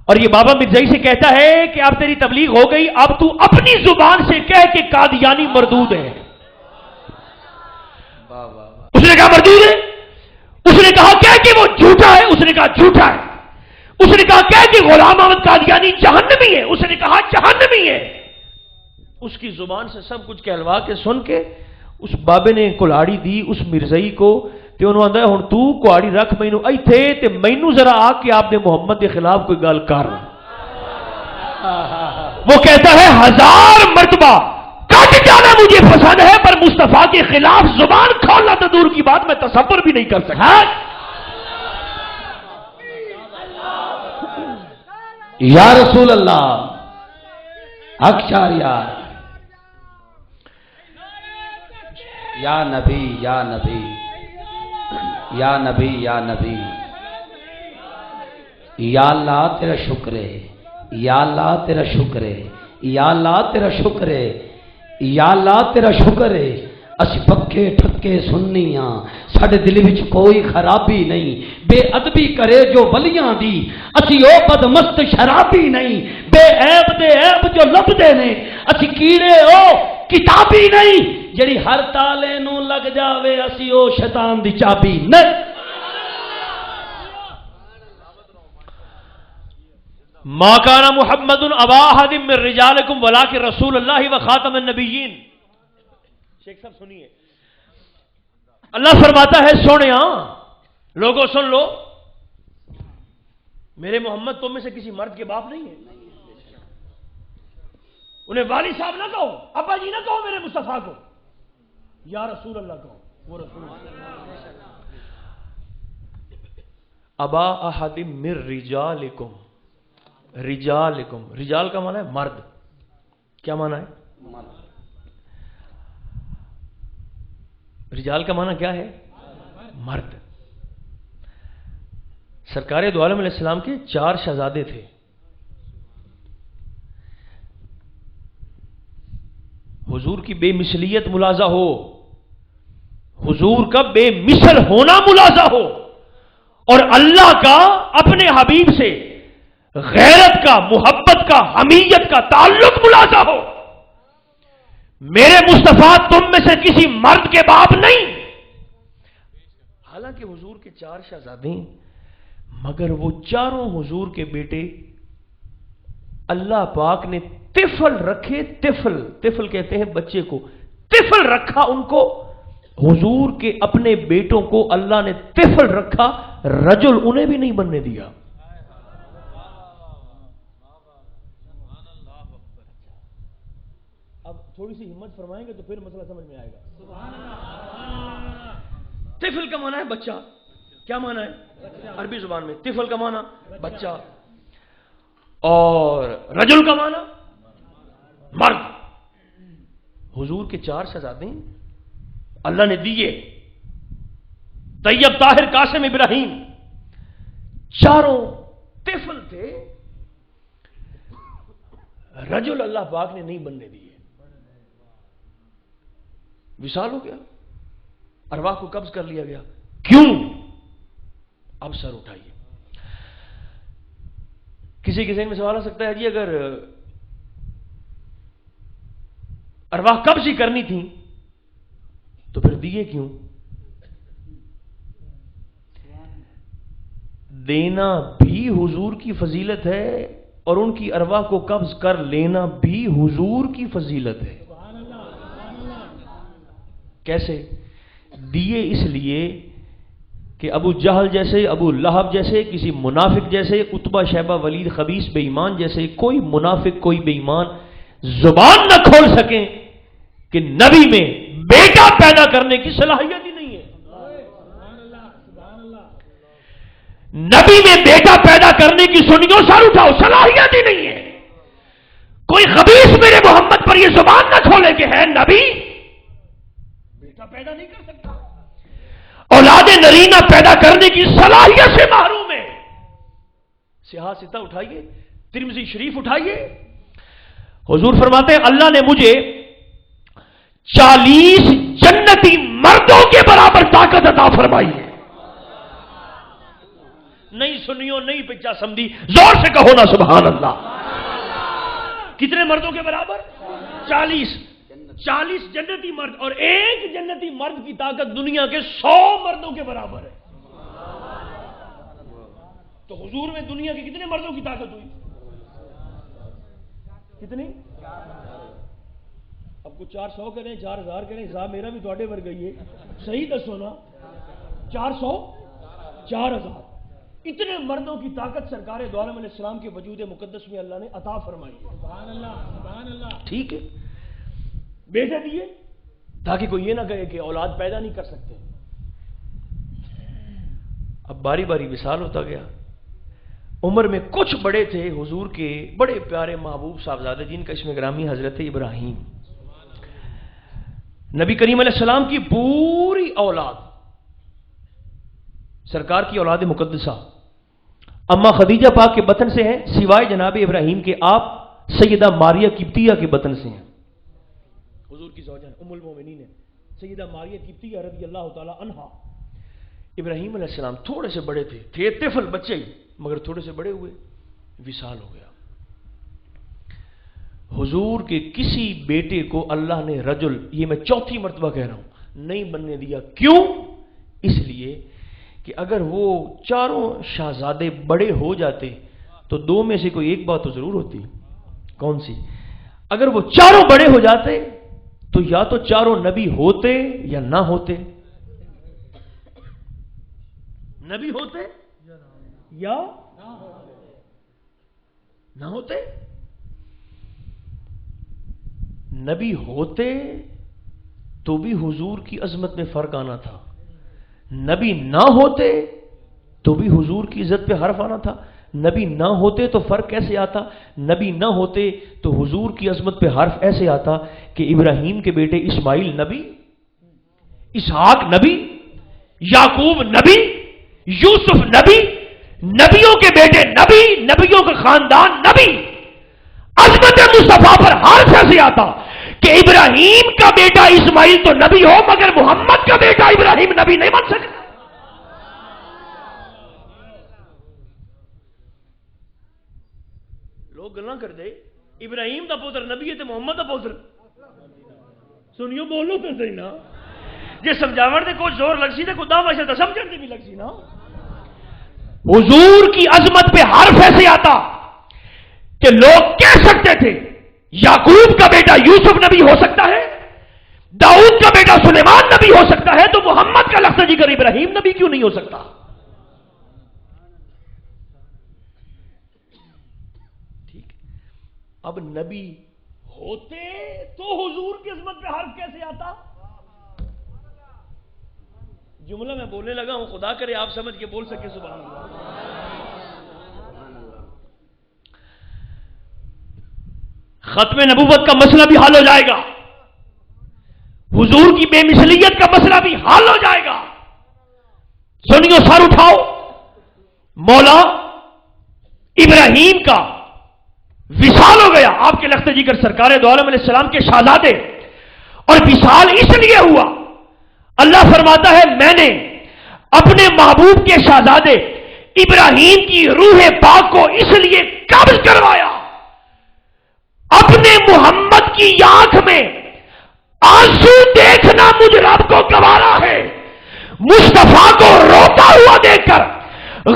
اور یہ بابا مرزائی سے کہتا ہے کہ اب تیری تبلیغ ہو گئی، اب تو اپنی زبان سے کہہ کہ قادیانی مردود ہے. اس نے کہا مردود ہے، اس نے کہا کہہ کہ وہ جھوٹا ہے، اس نے کہا جھوٹا ہے. اس نے کہا کہہ کہ غلام احمد قادیانی جہنمی ہے، اس نے کہا جہنمی ہے. اس کی زبان سے سب کچھ کہلوا کے سن کے اس بابے نے کلاڑی دی اس مرزائی کو تے انہوں آندا ہن تو کلاڑی رکھ مینوں ایتھے تے مینوں ذرا آ کے آپ نے محمد کے خلاف کوئی گل کر. وہ کہتا ہے 1000 مرتبہ کٹ جانا مجھے پسند ہے پر مصطفیٰ کے خلاف زبان کھولنا تو دور کی بات میں تصور بھی نہیں کر سکتا. یا رسول اللہ، حق شہریار، یا نبی یا نبی یا نبی یا نبی، یا اللہ تیرا شکر ہے، یا اللہ تیرا شکر ہے، یا اللہ تیرا شکر ہے، یا اللہ تیرا شکر ہے. اسی پکے ٹھکے سننی ہاں، ساڈے دل وچ کوئی خرابی نہیں، بے ادبی کرے جو ولیاں دی، اسی او بدمست شرابی نہیں، بے عیب دے عیب جو لبدے نے، اسی کیڑے او کتابی نہیں، جڑی ہر تالے نو لگ جاوے اسی او شیطان دی چابی نہیں. ما کان محمد ابا احد من رجالکم ولکن رسول اللہ وخاتم النبیین. شیخ صاحب سنیے، اللہ فرماتا ہے سونیا لوگوں سن لو، میرے محمد تم میں سے کسی مرد کے باپ نہیں ہے. انہیں والد صاحب نہ کہو، ابا جی نہ کہو، میرے مصطفیٰ کو یا رسول اللہ کہو، وہ رسول اللہ. ابا احد من رجالکم، رجالکم، رجال کا معنی ہے مرد. کیا معنی ہے؟ رجال کا معنی کیا ہے؟ مرد. سرکار دو عالم علیہ السلام کے 4 شہزادے تھے. حضور کی بے مثلیت ملاحظہ ہو، حضور کا بے مثل ہونا ملاحظہ ہو، اور اللہ کا اپنے حبیب سے غیرت کا، محبت کا، حمیت کا تعلق ملازہ ہو. میرے مصطفیٰ تم میں سے کسی مرد کے باپ نہیں. حالانکہ حضور کے 4 شہزادے ہیں، مگر وہ چاروں حضور کے بیٹے اللہ پاک نے طفل رکھے. طفل کہتے ہیں بچے کو. طفل رکھا ان کو. حضور کے اپنے بیٹوں کو اللہ نے طفل رکھا، رجل انہیں بھی نہیں بننے دیا. اب تھوڑی سی ہمت فرمائیں گے تو پھر مسئلہ سمجھ میں آئے گا. طفل کا معنی ہے بچہ. کیا معنی ہے عربی زبان میں؟ طفل کا معنی بچہ، اور رجل کا معنی مرد. حضور کے 4 شہزادے اللہ نے دیے. طیب، طاہر، قاسم، ابراہیم، چاروں طفل تھے. رجل اللہ پاک نے نہیں بننے دیے. وصال ہو گیا، ارواح کو قبض کر لیا گیا. کیوں؟ اب سر اٹھائیے. کسی کے ذہن میں سوال آ سکتا ہے جی اگر ارواح قبض ہی کرنی تھی تو پھر دیے کیوں؟ دینا بھی حضور کی فضیلت ہے اور ان کی ارواح کو قبض کر لینا بھی حضور کی فضیلت ہے. کیسے؟ دیے اس لیے کہ ابو جہل جیسے، ابو لہب جیسے، کسی منافق جیسے، عتبہ، شیبہ، ولید، خبیث، بے ایمان جیسے کوئی منافق، کوئی بے ایمان زبان نہ کھول سکیں کہ نبی میں بیٹا پیدا کرنے کی صلاحیت ہی نہیں ہے. نبی میں بیٹا پیدا کرنے کی سنیو سر اٹھاؤ، صلاحیت ہی نہیں ہے. کوئی خبیث میرے محمد پر یہ زبان نہ کھولے کہ ہے نبی بیٹا پیدا نہیں کر سکتا. اولاد نرینہ پیدا کرنے کی صلاحیت سے محروم ہے. سیاہ ستہ اٹھائیے، ترمذی شریف اٹھائیے. حضور فرماتے ہیں اللہ نے مجھے 40 جنتی مردوں کے برابر طاقت عطا فرمائی ہے. نہیں سنیو، نہیں پچا سمدھی، زور سے کہو نا سبحان اللہ. کتنے مردوں کے برابر؟ 40 جنتی مرد، اور ایک جنتی مرد کی طاقت دنیا کے 100 مردوں کے برابر ہے. تو حضور میں دنیا کے کتنے مردوں کی طاقت ہوئی؟ کتنی؟ اب کو 400 کریں، 4000 کریں، حساب میرا بھی تھوڑے بھر گئی ہے. صحیح دسو نا. 400، 4000، اتنے مردوں کی طاقت سرکار دو عالم علیہ السلام کے وجود مقدس میں اللہ نے عطا فرمائی. سبحان اللہ، سبحان اللہ. ٹھیک ہے، بیٹے دیے تاکہ کوئی یہ نہ کہے کہ اولاد پیدا نہیں کر سکتے. اب باری باری وصال ہوتا گیا. عمر میں کچھ بڑے تھے حضور کے بڑے پیارے محبوب صاحبزادے جن کا اسم گرامی حضرت ابراہیم. نبی کریم علیہ السلام کی پوری اولاد، سرکار کی اولاد مقدسہ اما خدیجہ پاک کے بطن سے ہیں، سوائے جناب ابراہیم کے آپ سیدہ ماریہ قبطیہ کے بطن سے ہیں. حضور کی زوجہ ام المومنین ہے سیدہ ماریہ قبطیہ رضی اللہ تعالی عنہا. ابراہیم علیہ السلام تھوڑے سے بڑے تھے طفل بچے ہی، مگر تھوڑے سے بڑے ہوئے، وصال ہو گیا. حضور کے کسی بیٹے کو اللہ نے رجل، یہ میں چوتھی مرتبہ کہہ رہا ہوں، نہیں بننے دیا. کیوں؟ اس لیے کہ اگر وہ چاروں شہزادے بڑے ہو جاتے تو 2 میں سے کوئی ایک بات تو ضرور ہوتی. کون سی؟ اگر وہ چاروں بڑے ہو جاتے تو یا تو چاروں نبی ہوتے یا نہ ہوتے. نبی ہوتے یا نہ ہوتے. نبی ہوتے تو بھی حضور کی عظمت میں فرق آنا تھا، نبی نہ ہوتے تو بھی حضور کی عزت پہ حرف آنا تھا. نبی نہ ہوتے تو فرق کیسے آتا؟ نبی نہ ہوتے تو حضور کی عظمت پہ حرف ایسے آتا کہ ابراہیم کے بیٹے اسماعیل نبی، اسحاق نبی، یعقوب نبی، یوسف نبی، نبیوں کے بیٹے نبی، نبیوں کا خاندان نبی. عظمت مصطفیٰ پر حرف ایسے آتا کہ ابراہیم کا بیٹا اسماعیل تو نبی ہو مگر محمد کا بیٹا ابراہیم نبی نہیں بن سکتا. گلاں کر دے ابراہیم دا پتر نبی ہے تے محمد دا پتر سنیو بولو تو صحیح نا جے سمجھاون دے کوئی زور لگ سی تے خدا واسطے تے سمجھن دے بھی لگ سی نا حضور کی عظمت پہ حرف ایسے آتا کہ لوگ کہہ سکتے تھے یعقوب کا بیٹا یوسف نبی ہو سکتا ہے داؤد کا بیٹا سلیمان نبی ہو سکتا ہے تو محمد کا لفظ جگر ابراہیم نبی کیوں نہیں ہو سکتا ٹھیک اب نبی ہوتے تو حضور کی عظمت پہ حرف کیسے آتا جملہ میں بولنے لگا ہوں خدا کرے آپ سمجھ کے بول سکے سبحان اللہ ختم نبوت کا مسئلہ بھی حل ہو جائے گا حضور کی بے مثلیت کا مسئلہ بھی حل ہو جائے گا سنیو سر اٹھاؤ مولا ابراہیم کا وصال ہو گیا آپ کے لخت جگر سرکار دو عالم علیہ السلام کے شہزادے اور وصال اس لیے ہوا اللہ فرماتا ہے میں نے اپنے محبوب کے شہزادے ابراہیم کی روح پاک کو اس لیے قبض کروایا اپنے محمد کی آنکھ میں آنسو دیکھنا مجھ رب کو گوارا ہے مصطفیٰ کو روتا ہوا دیکھ کر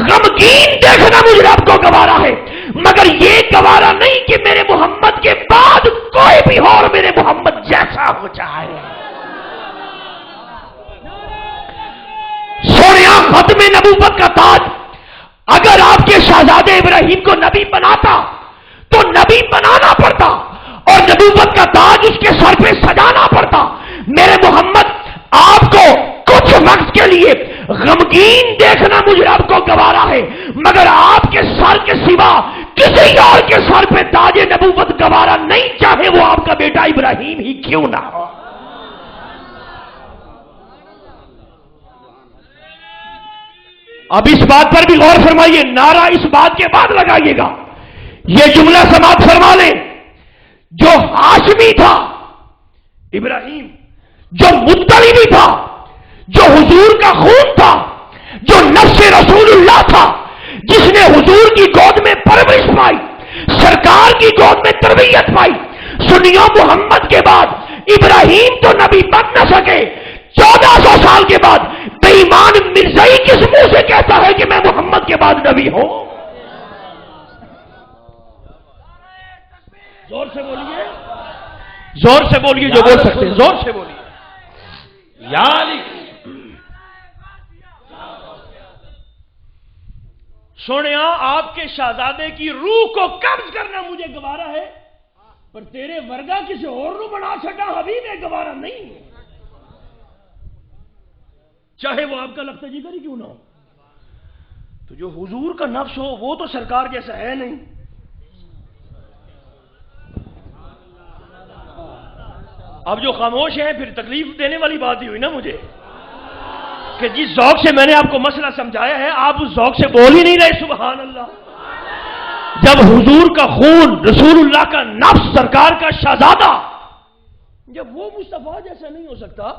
غمگین دیکھنا مجھ رب کو گوارا ہے مگر یہ گوارا نہیں کہ میرے محمد کے بعد کوئی بھی ہو اور میرے محمد جیسا ہو جائے سونیا ختم نبوت کا تاج اگر آپ کے شہزادے ابراہیم کو نبی بناتا تو نبی بنانا پڑتا اور نبوت کا تاج اس کے سر پہ سجانا پڑتا میرے محمد آپ کو کچھ وقت کے لیے غمگین دیکھنا مجھ رب کو گوارا ہے مگر آپ کے سر کے سوا کسی اور کے سر پہ تاج نبوت گوارا نہیں چاہے وہ آپ کا بیٹا ابراہیم ہی کیوں نہ ہو اب اس بات پر بھی غور فرمائیے نعرہ اس بات کے بعد لگائیے گا یہ جملہ سماعت فرما لیں جو ہاشمی تھا ابراہیم جو مطلبی تھا جو حضور کا خون تھا جو نفس رسول اللہ تھا جس نے حضور کی گود میں پرورش پائی سرکار کی گود میں تربیت پائی سنیو محمد کے بعد ابراہیم تو نبی بن نہ سکے 1400 سال کے بعد بے ایمان مرزائی کس منہ سے کہتا ہے کہ میں محمد کے بعد نبی ہوں زور سے بولیے زور سے بولیے جو بول سکتے زور سے بولیے یا علی سونیا آپ کے شہزادے کی روح کو قبض کرنا مجھے گوارا ہے پر تیرے ورگا کسی اور نو بنا چھٹا حبیب ہے گوارا نہیں چاہے وہ آپ کا لفظ جگر ہی کیوں نہ ہو تو جو حضور کا نفس ہو وہ تو سرکار جیسا ہے نہیں اب جو خاموش ہیں پھر تکلیف دینے والی بات ہی ہوئی نا مجھے کہ جس ذوق سے میں نے آپ کو مسئلہ سمجھایا ہے آپ اس ذوق سے بول ہی نہیں رہے سبحان اللہ جب حضور کا خون رسول اللہ کا نفس سرکار کا شہزادہ جب وہ مصطفیٰ جیسا نہیں ہو سکتا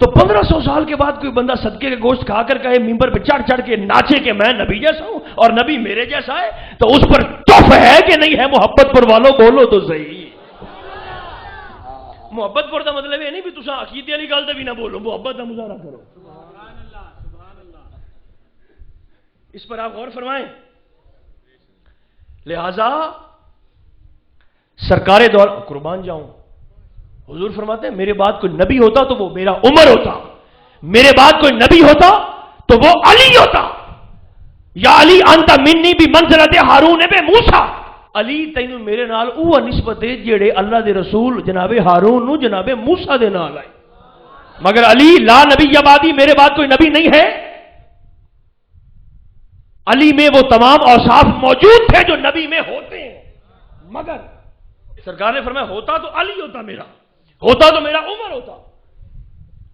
تو 1500 سال کے بعد کوئی بندہ صدقے کے گوشت کھا کر کہے ممبر پہ چڑھ چڑھ کے ناچے کہ میں نبی جیسا ہوں اور نبی میرے جیسا ہے تو اس پر تف ہے کہ نہیں ہے محبت پر والوں بولو تو صحیح محبت پر دا مطلب یہ نہیں بھی تساں عقیدے والی گل تے بھی نہ بولو محبت کا مظاہرہ کرو اس پر آپ غور فرمائیں لہذا سرکار دور قربان جاؤں حضور فرماتے ہیں میرے بعد کوئی نبی ہوتا تو وہ میرا عمر ہوتا میرے بعد کوئی نبی ہوتا تو وہ علی ہوتا یا علی انت منی بھی منزلت ہارون بے موسیٰ علی تینوں میرے نال اوہ نسبت ہے جیڑے اللہ دے رسول جناب ہارون نو جناب موسیٰ دے نال آئے مگر علی لا نبی بعدی میرے بعد کوئی نبی نہیں ہے علی میں وہ تمام اوصاف موجود تھے جو نبی میں ہوتے ہیں مگر سرکار نے فرمایا ہوتا تو علی ہوتا تو میرا عمر ہوتا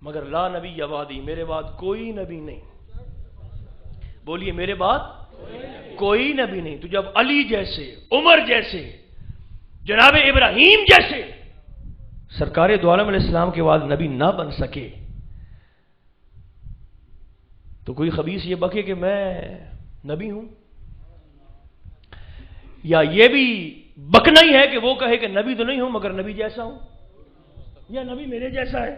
مگر لا نبی بعدی میرے بعد کوئی نبی نہیں بولیے میرے بعد کوئی نبی نہیں تو جب علی جیسے عمر جیسے جناب ابراہیم جیسے سرکار دو عالم علیہ السلام کے بعد نبی نہ بن سکے تو کوئی خبیث یہ بکے کہ میں نبی ہوں یا یہ بھی بکنا ہی ہے کہ وہ کہے کہ نبی تو نہیں ہوں مگر نبی جیسا ہوں، یا نبی میرے جیسا ہے.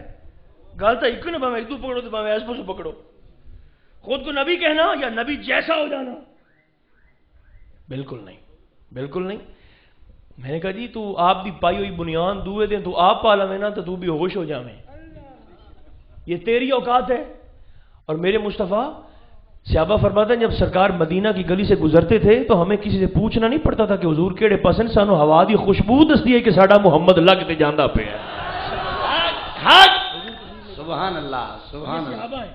گل تو ایک نا، بھاویں ایک پکڑو تو بھاویں ایس پاسوں پکڑو. خود کو نبی کہنا یا نبی جیسا ہو جانا، بالکل نہیں، بالکل نہیں. میں نے کہا جی تو آپ دی پائی ہوئی بنیاد دوے دیں تو آپ پا لویں نا تو بھی ہوش ہو جاویں. یہ تیری اوقات ہے. اور میرے مصطفیٰ صحابہ فرماتے ہیں جب سرکار مدینہ کی گلی سے گزرتے تھے تو ہمیں کسی سے پوچھنا نہیں پڑتا تھا کہ حضور کیڑے پسند، سانو ہوا دی خوشبو دستی ہے کہ ساڈا محمد لگتے جاندہ پہ ہے. سبحان اللہ سبحان اللہ. صحابہ ہیں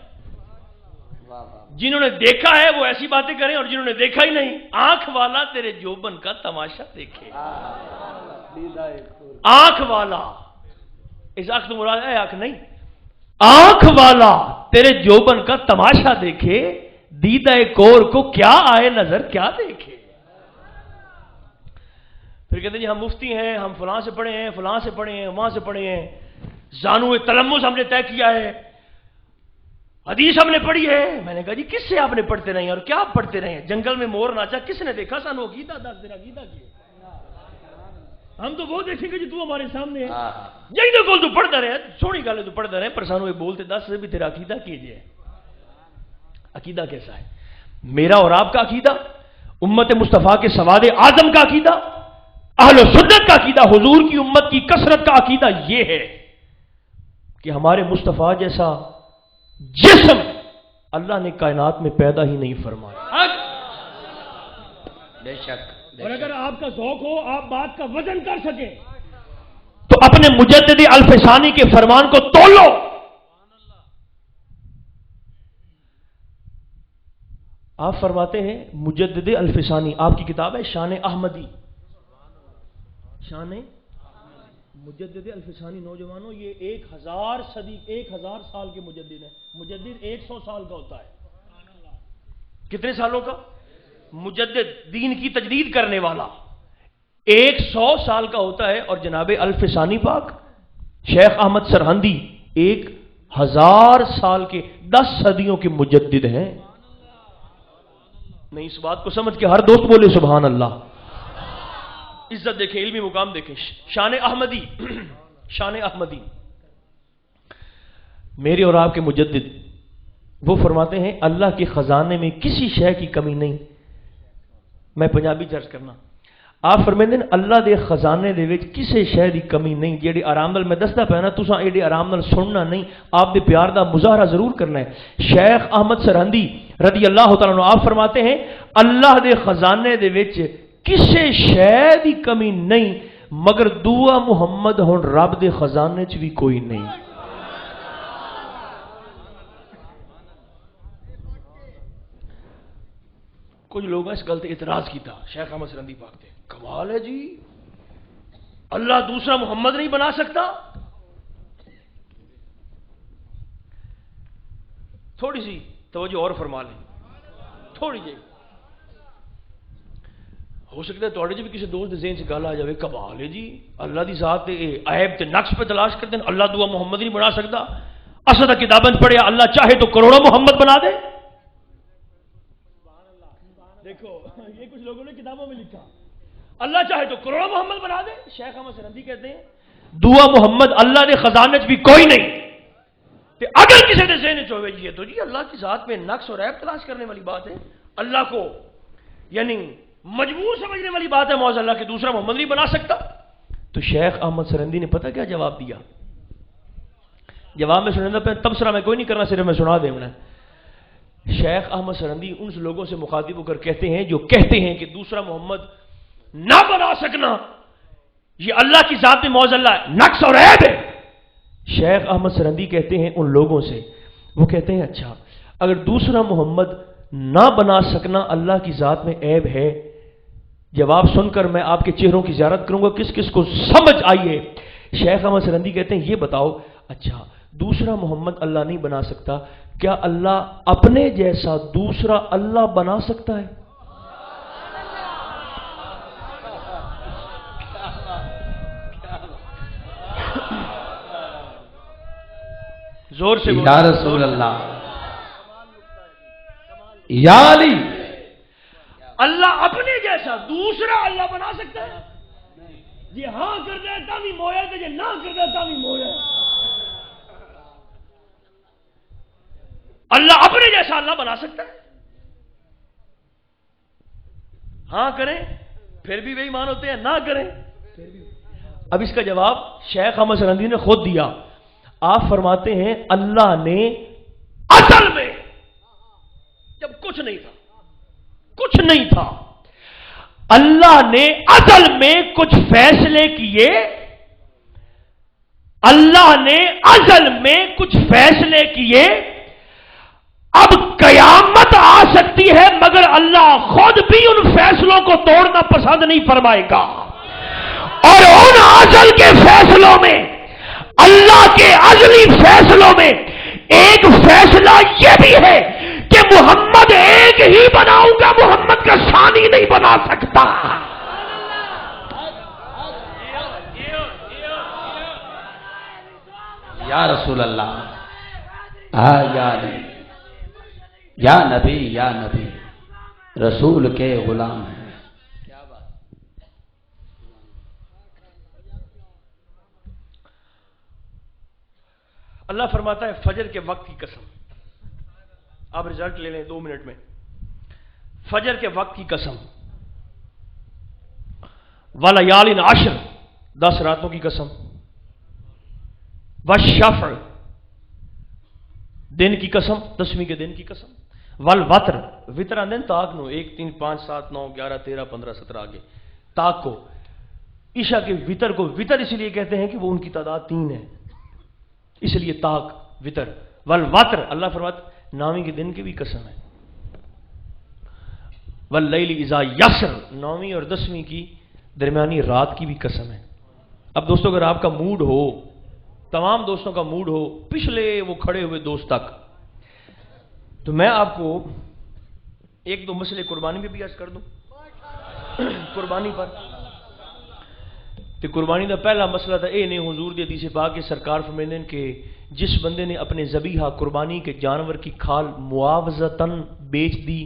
جنہوں نے دیکھا ہے وہ ایسی باتیں کریں، اور جنہوں نے دیکھا ہی نہیں، آنکھ والا تیرے جوبن کا تماشا دیکھے. آنکھ والا، اس آنکھ تو مراد ہے آنکھ نہیں، آنکھ والا تیرے جوبن کا تماشا دیکھے، دیدہ کور کو کیا آئے نظر کیا دیکھے. پھر کہتے ہیں جی ہم مفتی ہیں، ہم فلاں سے پڑھے ہیں، فلاں سے پڑھے ہیں، وہاں سے پڑھے ہیں، زانو تلمس ہم نے طے کیا ہے، حدیث ہم نے پڑھی ہے. میں نے کہا جی کس سے آپ نے پڑھتے رہے ہیں اور کیا آپ پڑھتے رہے ہیں؟ جنگل میں مور ناچا کس نے دیکھا؟ سانو عقیدہ دس تیرا عقیدہ کیا؟ ہم تو وہ دیکھیں گے جی تو ہمارے سامنے ہے. یہی تو تو پڑھتا رہے، سونی گل ہے تو پڑھتا رہے، پر سانو یہ بولتے دس بھی تیرا عقیدہ کیجئے. عقیدہ کیسا ہے؟ میرا اور آپ کا عقیدہ، امت مصطفیٰ کے سواد اعظم کا عقیدہ، اہل سنت کا عقیدہ، حضور کی امت کی کثرت کا عقیدہ یہ ہے کہ ہمارے مصطفیٰ جیسا جسم اللہ نے کائنات میں پیدا ہی نہیں فرمایا. بے شک. اور اگر آپ کا ذوق ہو، آپ بات کا وزن کر سکیں تو اپنے مجدد الفسانی کے فرمان کو تولو. آپ فرماتے ہیں مجدد الفسانی، آپ کی کتاب ہے شان احمدی، شان مجدد الفسانی. نوجوانوں یہ 1000 صدی 1000 سال کے مجدد ہیں. مجدد 100 سال کا ہوتا ہے. کتنے سالوں کا؟ مجدد دین کی تجدید کرنے والا 100 سال کا ہوتا ہے. اور جناب الفسانی پاک شیخ احمد سرہندی 1000 سال کے 10 صدیوں کے مجدد ہیں. نہیں اس بات کو سمجھ کے ہر دوست بولے سبحان اللہ. عزت دیکھیں، علمی مقام دیکھیں. شان احمدی، شان احمدی میرے اور آپ کے مجدد، وہ فرماتے ہیں اللہ کے خزانے میں کسی شے کی کمی نہیں. میں پنجابی چرچ کرنا، آپ فرماتے ہیں اللہ دے خزانے دے وچ کسی شے دی کمی نہیں. جیڑی آرام نال میں دستا پیا نا، تساں ایڈی آرام نال سننا نہیں، آپ دے پیار دا مظاہرہ ضرور کرنا ہے. شیخ احمد سرہندی رضی اللہ تعالیٰ عنہ آپ فرماتے ہیں اللہ دے خزانے دے وچ کسی شے دی کمی نہیں مگر دعا محمد ہن رب دے خزانے چ بھی کوئی نہیں. کچھ لوگ اس گل تے اعتراض کیتا شیخ احمد سرہندی پاک تے، کمال ہے جی اللہ دوسرا محمد نہیں بنا سکتا. تھوڑی سی توجہ اور فرما لیں، تھوڑی جی. ہو سکتا ہے تھوڑے جی بھی کسی دوست ذہن سے گل آ جائے، کمال ہے جی اللہ دی ذات تے عیب تے نقص پہ تلاش کرتے ہیں، اللہ دعا محمد نہیں بنا سکتا. اسد کتابیں پڑھیا اللہ چاہے تو کروڑوں محمد بنا دے. دیکھو یہ کچھ لوگوں نے کتابوں میں لکھا اللہ چاہے تو کروڑوں محمد بنا دے. شیخ احمد سرہندی کہتے ہیں دعا محمد اللہ دے خزانے چ بھی کوئی نہیں. تے اگر کسی نے ذہن چ ہوئے جی تو جی اللہ کی ذات میں نقص اور عیب تلاش کرنے والی بات ہے، اللہ کو یعنی مجبور سمجھنے والی بات ہے، معاذ اللہ کہ دوسرا محمد نہیں بنا سکتا. تو شیخ احمد سرہندی نے پتہ کیا جواب دیا؟ جواب میں سننا پہ تبصرہ میں کوئی نہیں کرنا، صرف میں سنا دے. شیخ احمد سرہندی ان لوگوں سے مخاطب ہو کر کہتے ہیں جو کہتے ہیں کہ دوسرا محمد نہ بنا سکنا یہ اللہ کی ذات میں معاذ اللہ نقص اور عیب ہے. شیخ احمد سرہندی کہتے ہیں ان لوگوں سے، وہ کہتے ہیں اچھا اگر دوسرا محمد نہ بنا سکنا اللہ کی ذات میں عیب ہے، جواب سن کر میں آپ کے چہروں کی زیارت کروں گا کس کس کو سمجھ آئیے. شیخ احمد سرہندی کہتے ہیں یہ بتاؤ اچھا دوسرا محمد اللہ نہیں بنا سکتا، کیا اللہ اپنے جیسا دوسرا اللہ بنا سکتا ہے؟ زور سے یا رسول اللہ یا علی. اللہ اپنے جیسا دوسرا اللہ بنا سکتا ہے؟ جی ہاں کرتا ہے تاوی مویا تے جے نہ کرتا ہے تاوی مویا. اللہ اپنے جیسا اللہ بنا سکتا ہے. ہاں کریں پھر بھی بے ایمان ہوتے ہیں, نہ کریں. اب اس کا جواب شیخ احمد سرندی نے خود دیا. آپ فرماتے ہیں اللہ نے اصل میں جب کچھ نہیں تھا اللہ نے اصل میں کچھ فیصلے کیے. اللہ نے اصل میں کچھ فیصلے کیے. اب قیامت آ سکتی ہے مگر اللہ خود بھی ان فیصلوں کو توڑنا پسند نہیں فرمائے گا. اور ان ازل کے فیصلوں میں, اللہ کے ازلی فیصلوں میں ایک فیصلہ یہ بھی ہے کہ محمد ایک ہی بناؤں گا, محمد کا ثانی نہیں بنا سکتا. یا رسول اللہ, یا نبی رسول کے غلام ہیں. اللہ فرماتا ہے فجر کے وقت کی قسم. آپ رزلٹ لے لیں 2 منٹ میں. فجر کے وقت کی قسم, وَلَيَالٍ عَشْرٍ 10 راتوں کی قسم, وَالشَّفْعِ دن کی قسم 10ویں کے دن کی قسم, والوتر وطر آندن تاک نو 1 3 5 7 9 11 13 15 17 آگے تاک کو. عشاء کے وطر کو وطر اس لیے کہتے ہیں کہ وہ ان کی تعداد 3 ہے, اس لیے تاک وطر. والوتر اللہ فرماتا 9ویں کے دن کی بھی قسم ہے. واللیل اذا یسر 9ویں اور 10ویں کی درمیانی رات کی بھی قسم ہے. اب دوستو اگر آپ کا موڈ ہو, تمام دوستوں کا موڈ ہو پچھلے وہ کھڑے ہوئے دوست تک, تو میں آپ کو 1-2 مسئلے قربانی میں بھی عرض کر دوں. قربانی پر تو قربانی کا پہلا مسئلہ تھا اے نہیں حضور دی حدیث پاک کے سرکار فرماتے ہیں کہ جس بندے نے اپنے ذبیحہ قربانی کے جانور کی کھال معاوضتاً بیچ دی,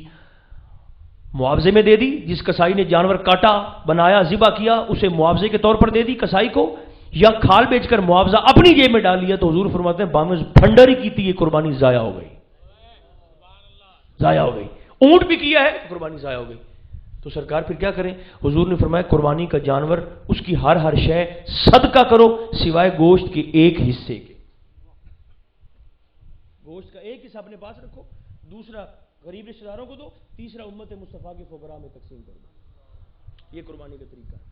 معاوضے میں دے دی. جس کسائی نے جانور کاٹا, بنایا, ذبح کیا, اسے معاوضے کے طور پر دے دی کسائی کو, یا کھال بیچ کر معاوضہ اپنی جیب میں ڈال لیا, تو حضور فرماتے ہیں بامز بھنڈر ہی کی تھی, یہ قربانی ضائع ہو گئی. ضائع ہو گئی. اونٹ بھی کیا ہے قربانی ضائع ہو گئی. تو سرکار پھر کیا کریں؟ حضور نے فرمایا قربانی کا جانور اس کی ہر شے صدقہ کرو سوائے گوشت کے ایک حصے کے. گوشت کا ایک حصہ اپنے پاس رکھو, دوسرا غریب رشتہ داروں کو دو, تیسرا امت مصطفیٰ کے فقراء میں تقسیم کر دو. یہ قربانی کا طریقہ ہے.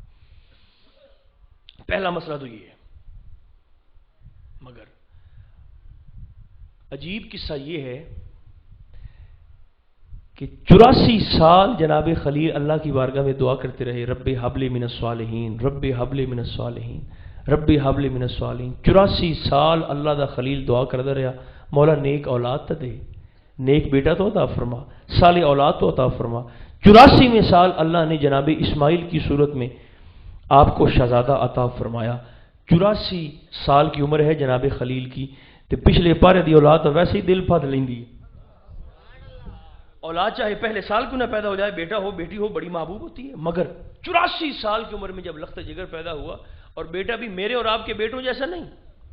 پہلا مسئلہ تو یہ ہے. مگر عجیب قصہ یہ ہے کہ 84 سال جناب خلیل اللہ کی بارگاہ میں دعا کرتے رہے, رب حبل من الصالحین, رب حبل من الصالحین, رب حبل من الصالحین. 84 سال اللہ دا خلیل دعا کرتا رہا, مولا نیک اولاد تو دے, نیک بیٹا تو عطا فرما, صالح اولاد تو عطا فرما. 84ویں سال اللہ نے جناب اسماعیل کی صورت میں آپ کو شہزادہ عطا فرمایا. 84 سال کی عمر ہے جناب خلیل کی, تو پچھلے پارے دی اولاد تو ویسے ہی دل پھد لیندی. اولاد چاہے پہلے سال کیوں نہ پیدا ہو جائے, بیٹا ہو بیٹی ہو, بڑی محبوب ہوتی ہے. مگر 84 سال کی عمر میں جب لخت جگر پیدا ہوا, اور بیٹا بھی میرے اور آپ کے بیٹوں جیسا نہیں,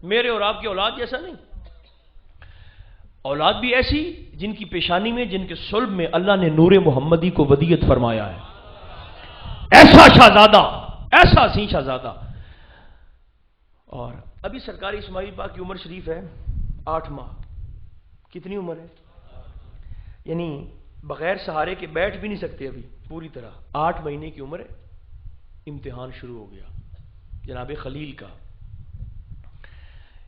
میرے اور آپ کی اولاد جیسا نہیں, اولاد بھی ایسی جن کی پیشانی میں, جن کے صلب میں اللہ نے نور محمدی کو ودیت فرمایا ہے. ایسا شہزادہ, ایسا سی شہزادہ. اور ابھی سرکار اسماعیل پاک کی عمر شریف ہے 8 ماہ. کتنی عمر ہے؟ یعنی بغیر سہارے کے بیٹھ بھی نہیں سکتے ابھی پوری طرح. 8 مہینے کی عمر ہے. امتحان شروع ہو گیا جناب خلیل کا.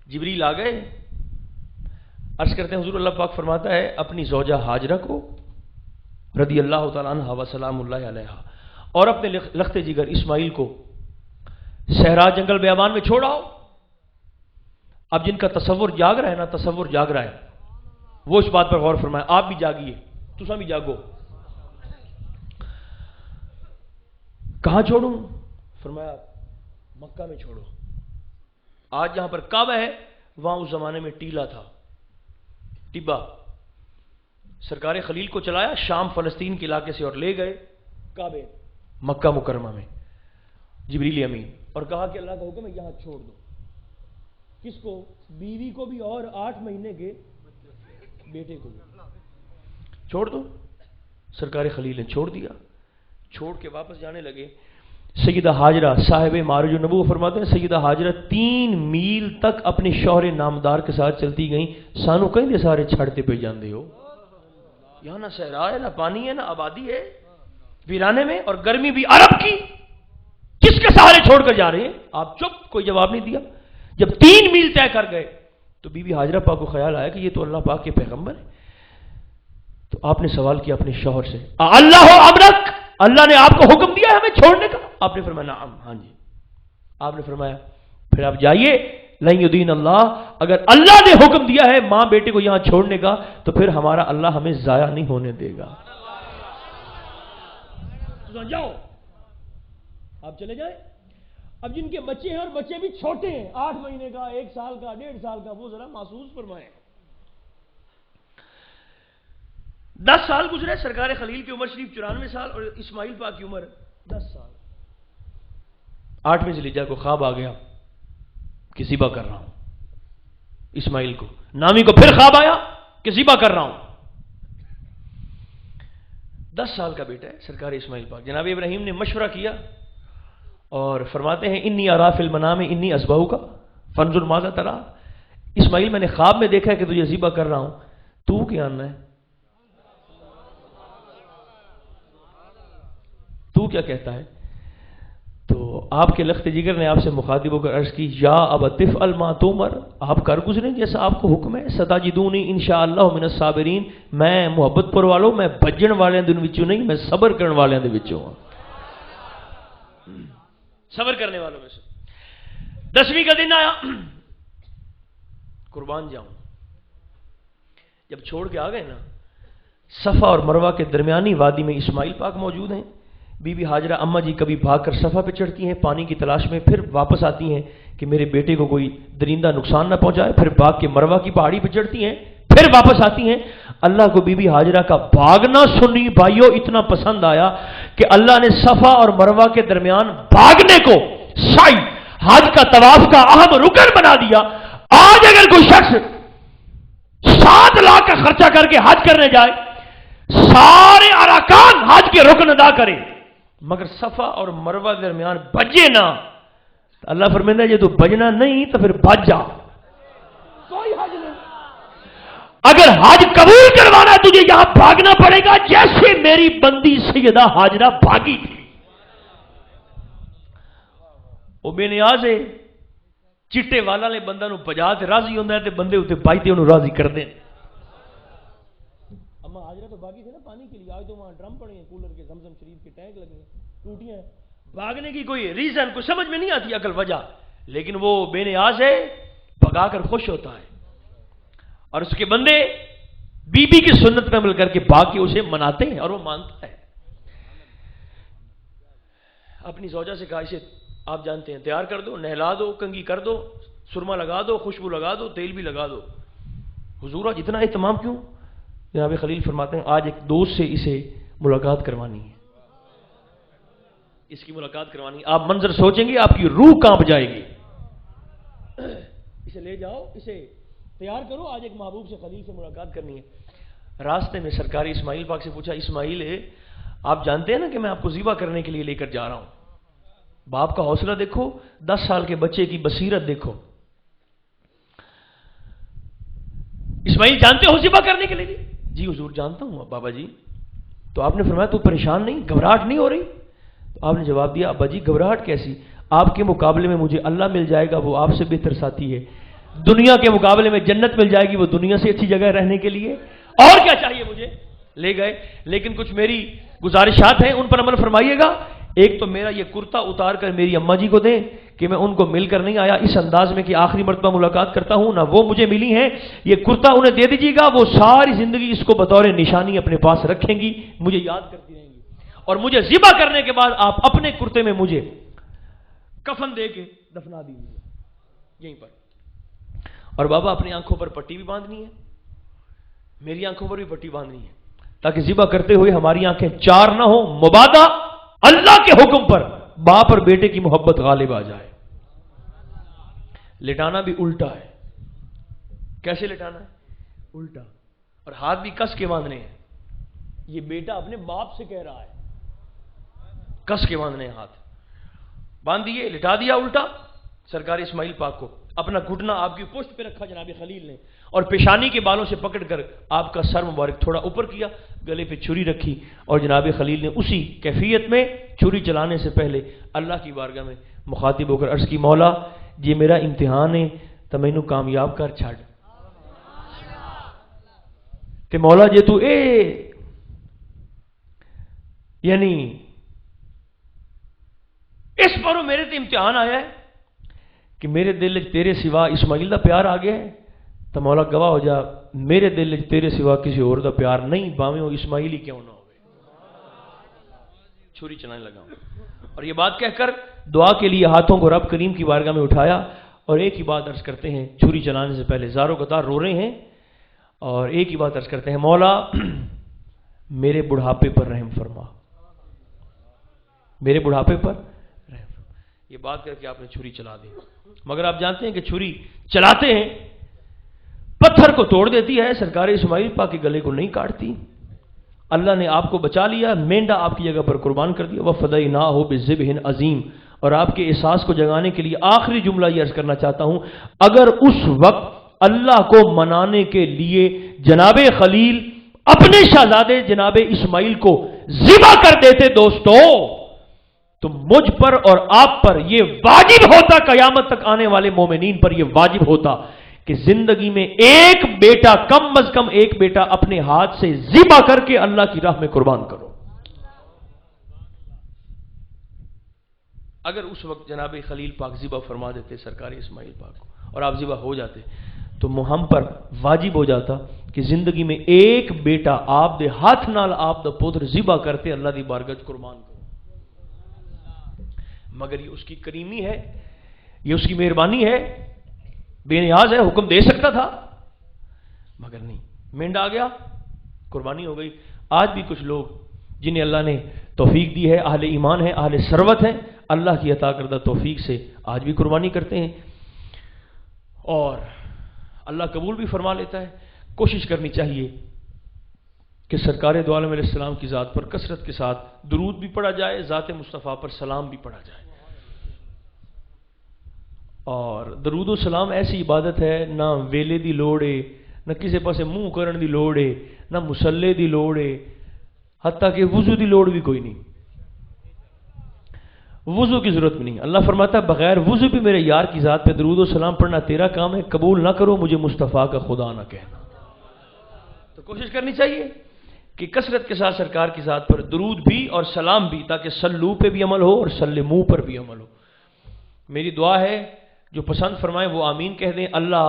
جبریل آ گئے, عرض کرتے ہیں حضور اللہ پاک فرماتا ہے اپنی زوجہ ہاجرہ کو رضی اللہ تعالیٰ عنہ و سلام اللہ علیہا اور اپنے لخت جگر اسماعیل کو صحرا جنگل بیابان میں چھوڑاؤ. اب جن کا تصور جاگ رہا ہے نا, تصور جاگ رہا ہے, وہ اس بات پر غور فرمائے. آپ بھی جاگیے, تسا بھی جاگو. کہاں چھوڑوں؟ فرمایا مکہ میں چھوڑو. آج جہاں پر کعبہ ہے وہاں اس زمانے میں ٹیلا تھا, ٹبا. سرکار خلیل کو چلایا شام فلسطین کے علاقے سے اور لے گئے کعبے مکہ مکرمہ میں. جبریل امین اور کہا کہ اللہ کا حکم ہے یہاں چھوڑ دو. کس کو؟ بیوی کو بھی اور 8 مہینے کے بیٹے کو بھی چھوڑ دو. سرکار خلیل نے چھوڑ دیا. چھوڑ کے واپس جانے لگے. سیدہ ہاجرہ صاحب معارج النبوہ فرماتے ہیں سیدہ ہاجرہ 3 میل تک اپنے شوہر نامدار کے ساتھ چلتی گئیں. سانو کہیں دے سارے چھڑتے پہ جاندے ہو. یہاں نہ صحرا ہے، نہ پانی ہے، نہ آبادی ہے، ویرانے میں، اور گرمی بھی عرب کی. کس کے سہارے چھوڑ کر جا رہے ہیں آپ؟ چپ. کوئی جواب نہیں دیا. جب 3 میل طے کر گئے تو بی بی ہاجرہ پاک کو خیال آیا کہ یہ تو اللہ پاک کے پیغمبر ہے. تو آپ نے سوال کیا اپنے شوہر سے، اللہ امرک، اللہ نے آپ کو حکم دیا ہے ہمیں چھوڑنے کا؟ آپ نے فرمایا نعم، ہاں جی. آپ نے فرمایا پھر آپ جائیے، لن یدین اللہ، اگر اللہ نے حکم دیا ہے ماں بیٹے کو یہاں چھوڑنے کا تو پھر ہمارا اللہ ہمیں ضائع نہیں ہونے دے گا. جاؤ آپ چلے جائیں. اب جن کے بچے ہیں اور بچے بھی چھوٹے ہیں، 8 مہینے کا، 1 سال کا، 1.5 سال کا، وہ ذرا محسوس فرمائیں. 10 سال گزرے. سرکار خلیل کی عمر شریف 94 سال اور اسماعیل پاک کی عمر 10 سال. 8ویں ذوالحجہ کو خواب آ گیا کہ ذبح کر رہا ہوں اسماعیل کو. نامی کو پھر خواب آیا کہ ذبح کر رہا ہوں. 10 سال کا بیٹا ہے سرکار اسماعیل پاک. جناب ابراہیم نے مشورہ کیا اور فرماتے ہیں انی ارا فی المنام انی اذبحک کا فانظر ماذا تری. اسماعیل میں نے خواب میں دیکھا ہے کہ تجھے ذبح کر رہا ہوں، تو کیا آنا ہے؟ تو کیا کہتا ہے؟ تو آپ کے لخت جگر نے آپ سے مخاطب ہو کر عرض کی یا ابت افعل ما تؤمر، آپ کر گزریں جیسا آپ کو حکم ہے. ستجدونی انشاءاللہ من الصابرین، میں محبت پر والوں، میں بجن والے دن وچوں نہیں، میں صبر کرنے والے دے وچوں ہوں. صبر کرنے والوں میں سے. 10ویں کا دن آیا، قربان جاؤں. جب چھوڑ کے آ گئے نا، صفا اور مروہ کے درمیانی وادی میں اسماعیل پاک موجود ہیں. بی بی ہاجرہ اماں جی کبھی بھاگ کر صفا پہ چڑھتی ہیں پانی کی تلاش میں، پھر واپس آتی ہیں کہ میرے بیٹے کو کوئی درندہ نقصان نہ پہنچائے، پھر بھاگ کے مروہ کی پہاڑی پہ چڑھتی ہیں، پھر واپس آتی ہیں. اللہ کو بی بی ہاجرہ کا بھاگنا سنی بھائیوں اتنا پسند آیا کہ اللہ نے صفا اور مروہ کے درمیان بھاگنے کو سعی، حج کا طواف کا اہم رکن بنا دیا. آج اگر کوئی شخص 7 لاکھ کا خرچہ کر کے حج کرنے جائے، سارے ارکان حج کے رکن ادا کرے، مگر صفا اور مروہ درمیان بجے نہ، اللہ فرمائے یہ تو بجنا نہیں تو پھر بج جا. کوئی حج نہیں. اگر حج قبول کروانا ہے تجھے یہاں بھاگنا پڑے گا جیسے میری بندی سیدہ ہاجرہ بھاگی تھی. وہ بے نیاز ہے. چٹے والا نے بندہ نو بجا تے راضی ہوندا ہے تے بندے اتنے بائی تے انہوں راضی کر دیں. اما ہاجرہ تو باغی تھے نا پانی کے لیے، آج تو وہاں ڈرم پڑے ہیں، کولر کے، زمزم شریف کے ٹینک لگے ہیں، ٹوٹیاں ہیں. بھاگنے کی کوئی ریزن کوئی سمجھ میں نہیں آتی عقل وجہ، لیکن وہ بے نیاز ہے، بھگا کر خوش ہوتا ہے. اور اس کے بندے بی بی کی سنت پہ عمل کر کے بھاگ کے اسے مناتے ہیں اور وہ مانتا ہے. اپنی زوجہ سے کہا اسے آپ جانتے ہیں تیار کر دو، نہلا دو، کنگھی کر دو، سرما لگا دو، خوشبو لگا دو، تیل بھی لگا دو. حضور آج اتنا اہتمام کیوں؟ جناب خلیل فرماتے ہیں آج ایک دوست سے اسے ملاقات کروانی ہے، اس کی ملاقات کروانی ہے. آپ منظر سوچیں گے آپ کی روح کانپ جائے گی. اسے لے جاؤ، اسے تیار کرو، آج ایک محبوب سے خلیل سے ملاقات کرنی ہے. راستے میں سرکار اسماعیل پاک سے پوچھا اسماعیل آپ جانتے ہیں نا کہ میں آپ کو ذبح کرنے کے لیے لے کر جا رہا ہوں. باپ کا حوصلہ دیکھو، 10 سال کے بچے کی بصیرت دیکھو. اسماعیل جانتے ہو ذبح کرنے کے لیے؟ جی حضور جانتا ہوں بابا جی. تو آپ نے فرمایا تو پریشان نہیں، گھبراہٹ نہیں ہو رہی؟ تو آپ نے جواب دیا ابا جی گھبراہٹ کیسی، آپ کے مقابلے میں مجھے اللہ مل جائے گا، وہ آپ سے بہتر ساتھی ہے. دنیا کے مقابلے میں جنت مل جائے گی، وہ دنیا سے اچھی جگہ رہنے کے لیے. اور کیا چاہیے مجھے؟ لے گئے. لیکن کچھ میری گزارشات ہیں ان پر عمل فرمائیے گا. ایک تو میرا یہ کرتا اتار کر میری اماں جی کو دیں کہ میں ان کو مل کر نہیں آیا اس انداز میں کہ آخری مرتبہ ملاقات کرتا ہوں، نہ وہ مجھے ملی ہیں. یہ کرتا انہیں دے دیجیے گا، وہ ساری زندگی اس کو بطور نشانی اپنے پاس رکھیں گی، مجھے یاد کرتی رہیں گی. اور مجھے ذبح کرنے کے بعد آپ اپنے کرتے میں مجھے کفن دے کے دفنا دیجیے یہیں پر. اور بابا اپنی آنکھوں پر پٹی بھی باندھنی ہے، میری آنکھوں پر بھی پٹی باندھنی ہے، تاکہ ذبح کرتے ہوئے ہماری آنکھیں چار نہ ہو. مبادہ اللہ کے حکم پر باپ اور بیٹے کی محبت غالب آ جائے۔ لٹانا بھی الٹا ہے۔ کیسے لٹانا ہے؟ الٹا، اور ہاتھ بھی کس کے باندھنے ہیں۔ یہ بیٹا اپنے باپ سے کہہ رہا ہے، کس کے باندھنے ہیں ہاتھ، باندھ دیے، لٹا دیا الٹا۔ سرکار اسماعیل پاک کو اپنا گھٹنا آپ کی پشت پہ رکھا جناب خلیل نے، اور پیشانی کے بالوں سے پکڑ کر آپ کا سر مبارک تھوڑا اوپر کیا، گلے پہ چھری رکھی، اور جناب خلیل نے اسی کیفیت میں چھری چلانے سے پہلے اللہ کی بارگاہ میں مخاطب ہو کر عرض کی، مولا یہ میرا امتحان ہے تو مینوں کامیاب کر چھڑ، کہ مولا جے تو یعنی اس پر میرے تے امتحان آیا ہے کہ میرے دل وچ تیرے سوا اسماعیل دا پیار آ گیا ہے، تو مولا گواہ ہو جا میرے دل وچ تیرے سوا کسی اور دا پیار نہیں، باویں وہ اسماعیل ہی کیوں نہ ہوئے۔ چھری چلانے لگا اور یہ بات کہہ کر دعا کے لیے ہاتھوں کو رب کریم کی بارگاہ میں اٹھایا، اور ایک ہی بات عرض کرتے ہیں، چھری چلانے سے پہلے زاروں قطار رو رہے ہیں، اور ایک ہی بات عرض کرتے ہیں، مولا میرے بڑھاپے پر رحم فرما، میرے بڑھاپے پر رحم فرما۔ یہ بات کر کے آپ نے چھری چلا دی، مگر آپ جانتے ہیں کہ چھری چلاتے ہیں پتھر کو توڑ دیتی ہے، سرکار اسماعیل پاک کے گلے کو نہیں کاٹتی۔ اللہ نے آپ کو بچا لیا، مینڈا آپ کی جگہ پر قربان کر دیا، وَفَدَيْنَاهُ بِذِبْحٍ عَظِيمٍ۔ اور آپ کے احساس کو جگانے کے لیے آخری جملہ یہ عرض کرنا چاہتا ہوں، اگر اس وقت اللہ کو منانے کے لیے جناب خلیل اپنے شہزادے جناب اسماعیل کو ذبح کر دیتے دوستو، تو مجھ پر اور آپ پر یہ واجب ہوتا، قیامت تک آنے والے مومنین پر یہ واجب ہوتا کہ زندگی میں ایک بیٹا، کم از کم ایک بیٹا اپنے ہاتھ سے ذبح کر کے اللہ کی راہ میں قربان کرو۔ اگر اس وقت جناب خلیل پاک ذبح فرما دیتے سرکار اسماعیل پاک کو، اور آپ ذبح ہو جاتے، تو ہم پر واجب ہو جاتا کہ زندگی میں ایک بیٹا آپ دے ہاتھ نال آپ دا پتر ذبح کرتے اللہ دی بارگاہ وچ قربان کرو۔ مگر یہ اس کی کریمی ہے، یہ اس کی مہربانی ہے، بے نیاز ہے، حکم دے سکتا تھا مگر نہیں، مینڈ آ گیا، قربانی ہو گئی۔ آج بھی کچھ لوگ جنہیں اللہ نے توفیق دی ہے، اہل ایمان ہیں، اہل ثروت ہیں، اللہ کی عطا کردہ توفیق سے آج بھی قربانی کرتے ہیں، اور اللہ قبول بھی فرما لیتا ہے۔ کوشش کرنی چاہیے کہ سرکار دو عالم علیہ السلام کی ذات پر کثرت کے ساتھ درود بھی پڑھا جائے، ذات مصطفیٰ پر سلام بھی پڑھا جائے۔ اور درود و سلام ایسی عبادت ہے، نہ ویلے دی لوڑ ہے، نہ کسی پاسے منہ کرن دی لوڑ ہے، نہ مسلے دی لوڑ ہے، حتیٰ کہ وضو دی لوڑ بھی کوئی نہیں، وضو کی ضرورت بھی نہیں۔ اللہ فرماتا ہے بغیر وضو بھی میرے یار کی ذات پہ درود و سلام پڑھنا تیرا کام ہے، قبول نہ کرو مجھے مصطفیٰ کا خدا نہ کہنا۔ تو کوشش کرنی چاہیے کہ کثرت کے ساتھ سرکار کی ذات پر درود بھی اور سلام بھی، تاکہ سلو پہ بھی عمل ہو اور سلمو پر بھی عمل ہو۔ میری دعا ہے جو پسند فرمائے وہ آمین کہہ دیں۔ اللہ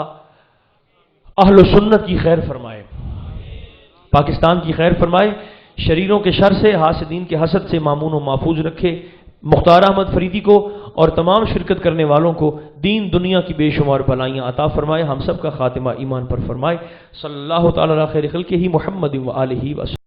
اہل و سنت کی خیر فرمائے، پاکستان کی خیر فرمائے، شریروں کے شر سے، حاسدین کے حسد سے مامون و محفوظ رکھے۔ مختار احمد فریدی کو اور تمام شرکت کرنے والوں کو دین دنیا کی بے شمار بھلائیاں عطا فرمائے، ہم سب کا خاتمہ ایمان پر فرمائے۔ صلی اللہ تعالی علی خیر خلقہ محمد و آلہ وسلم۔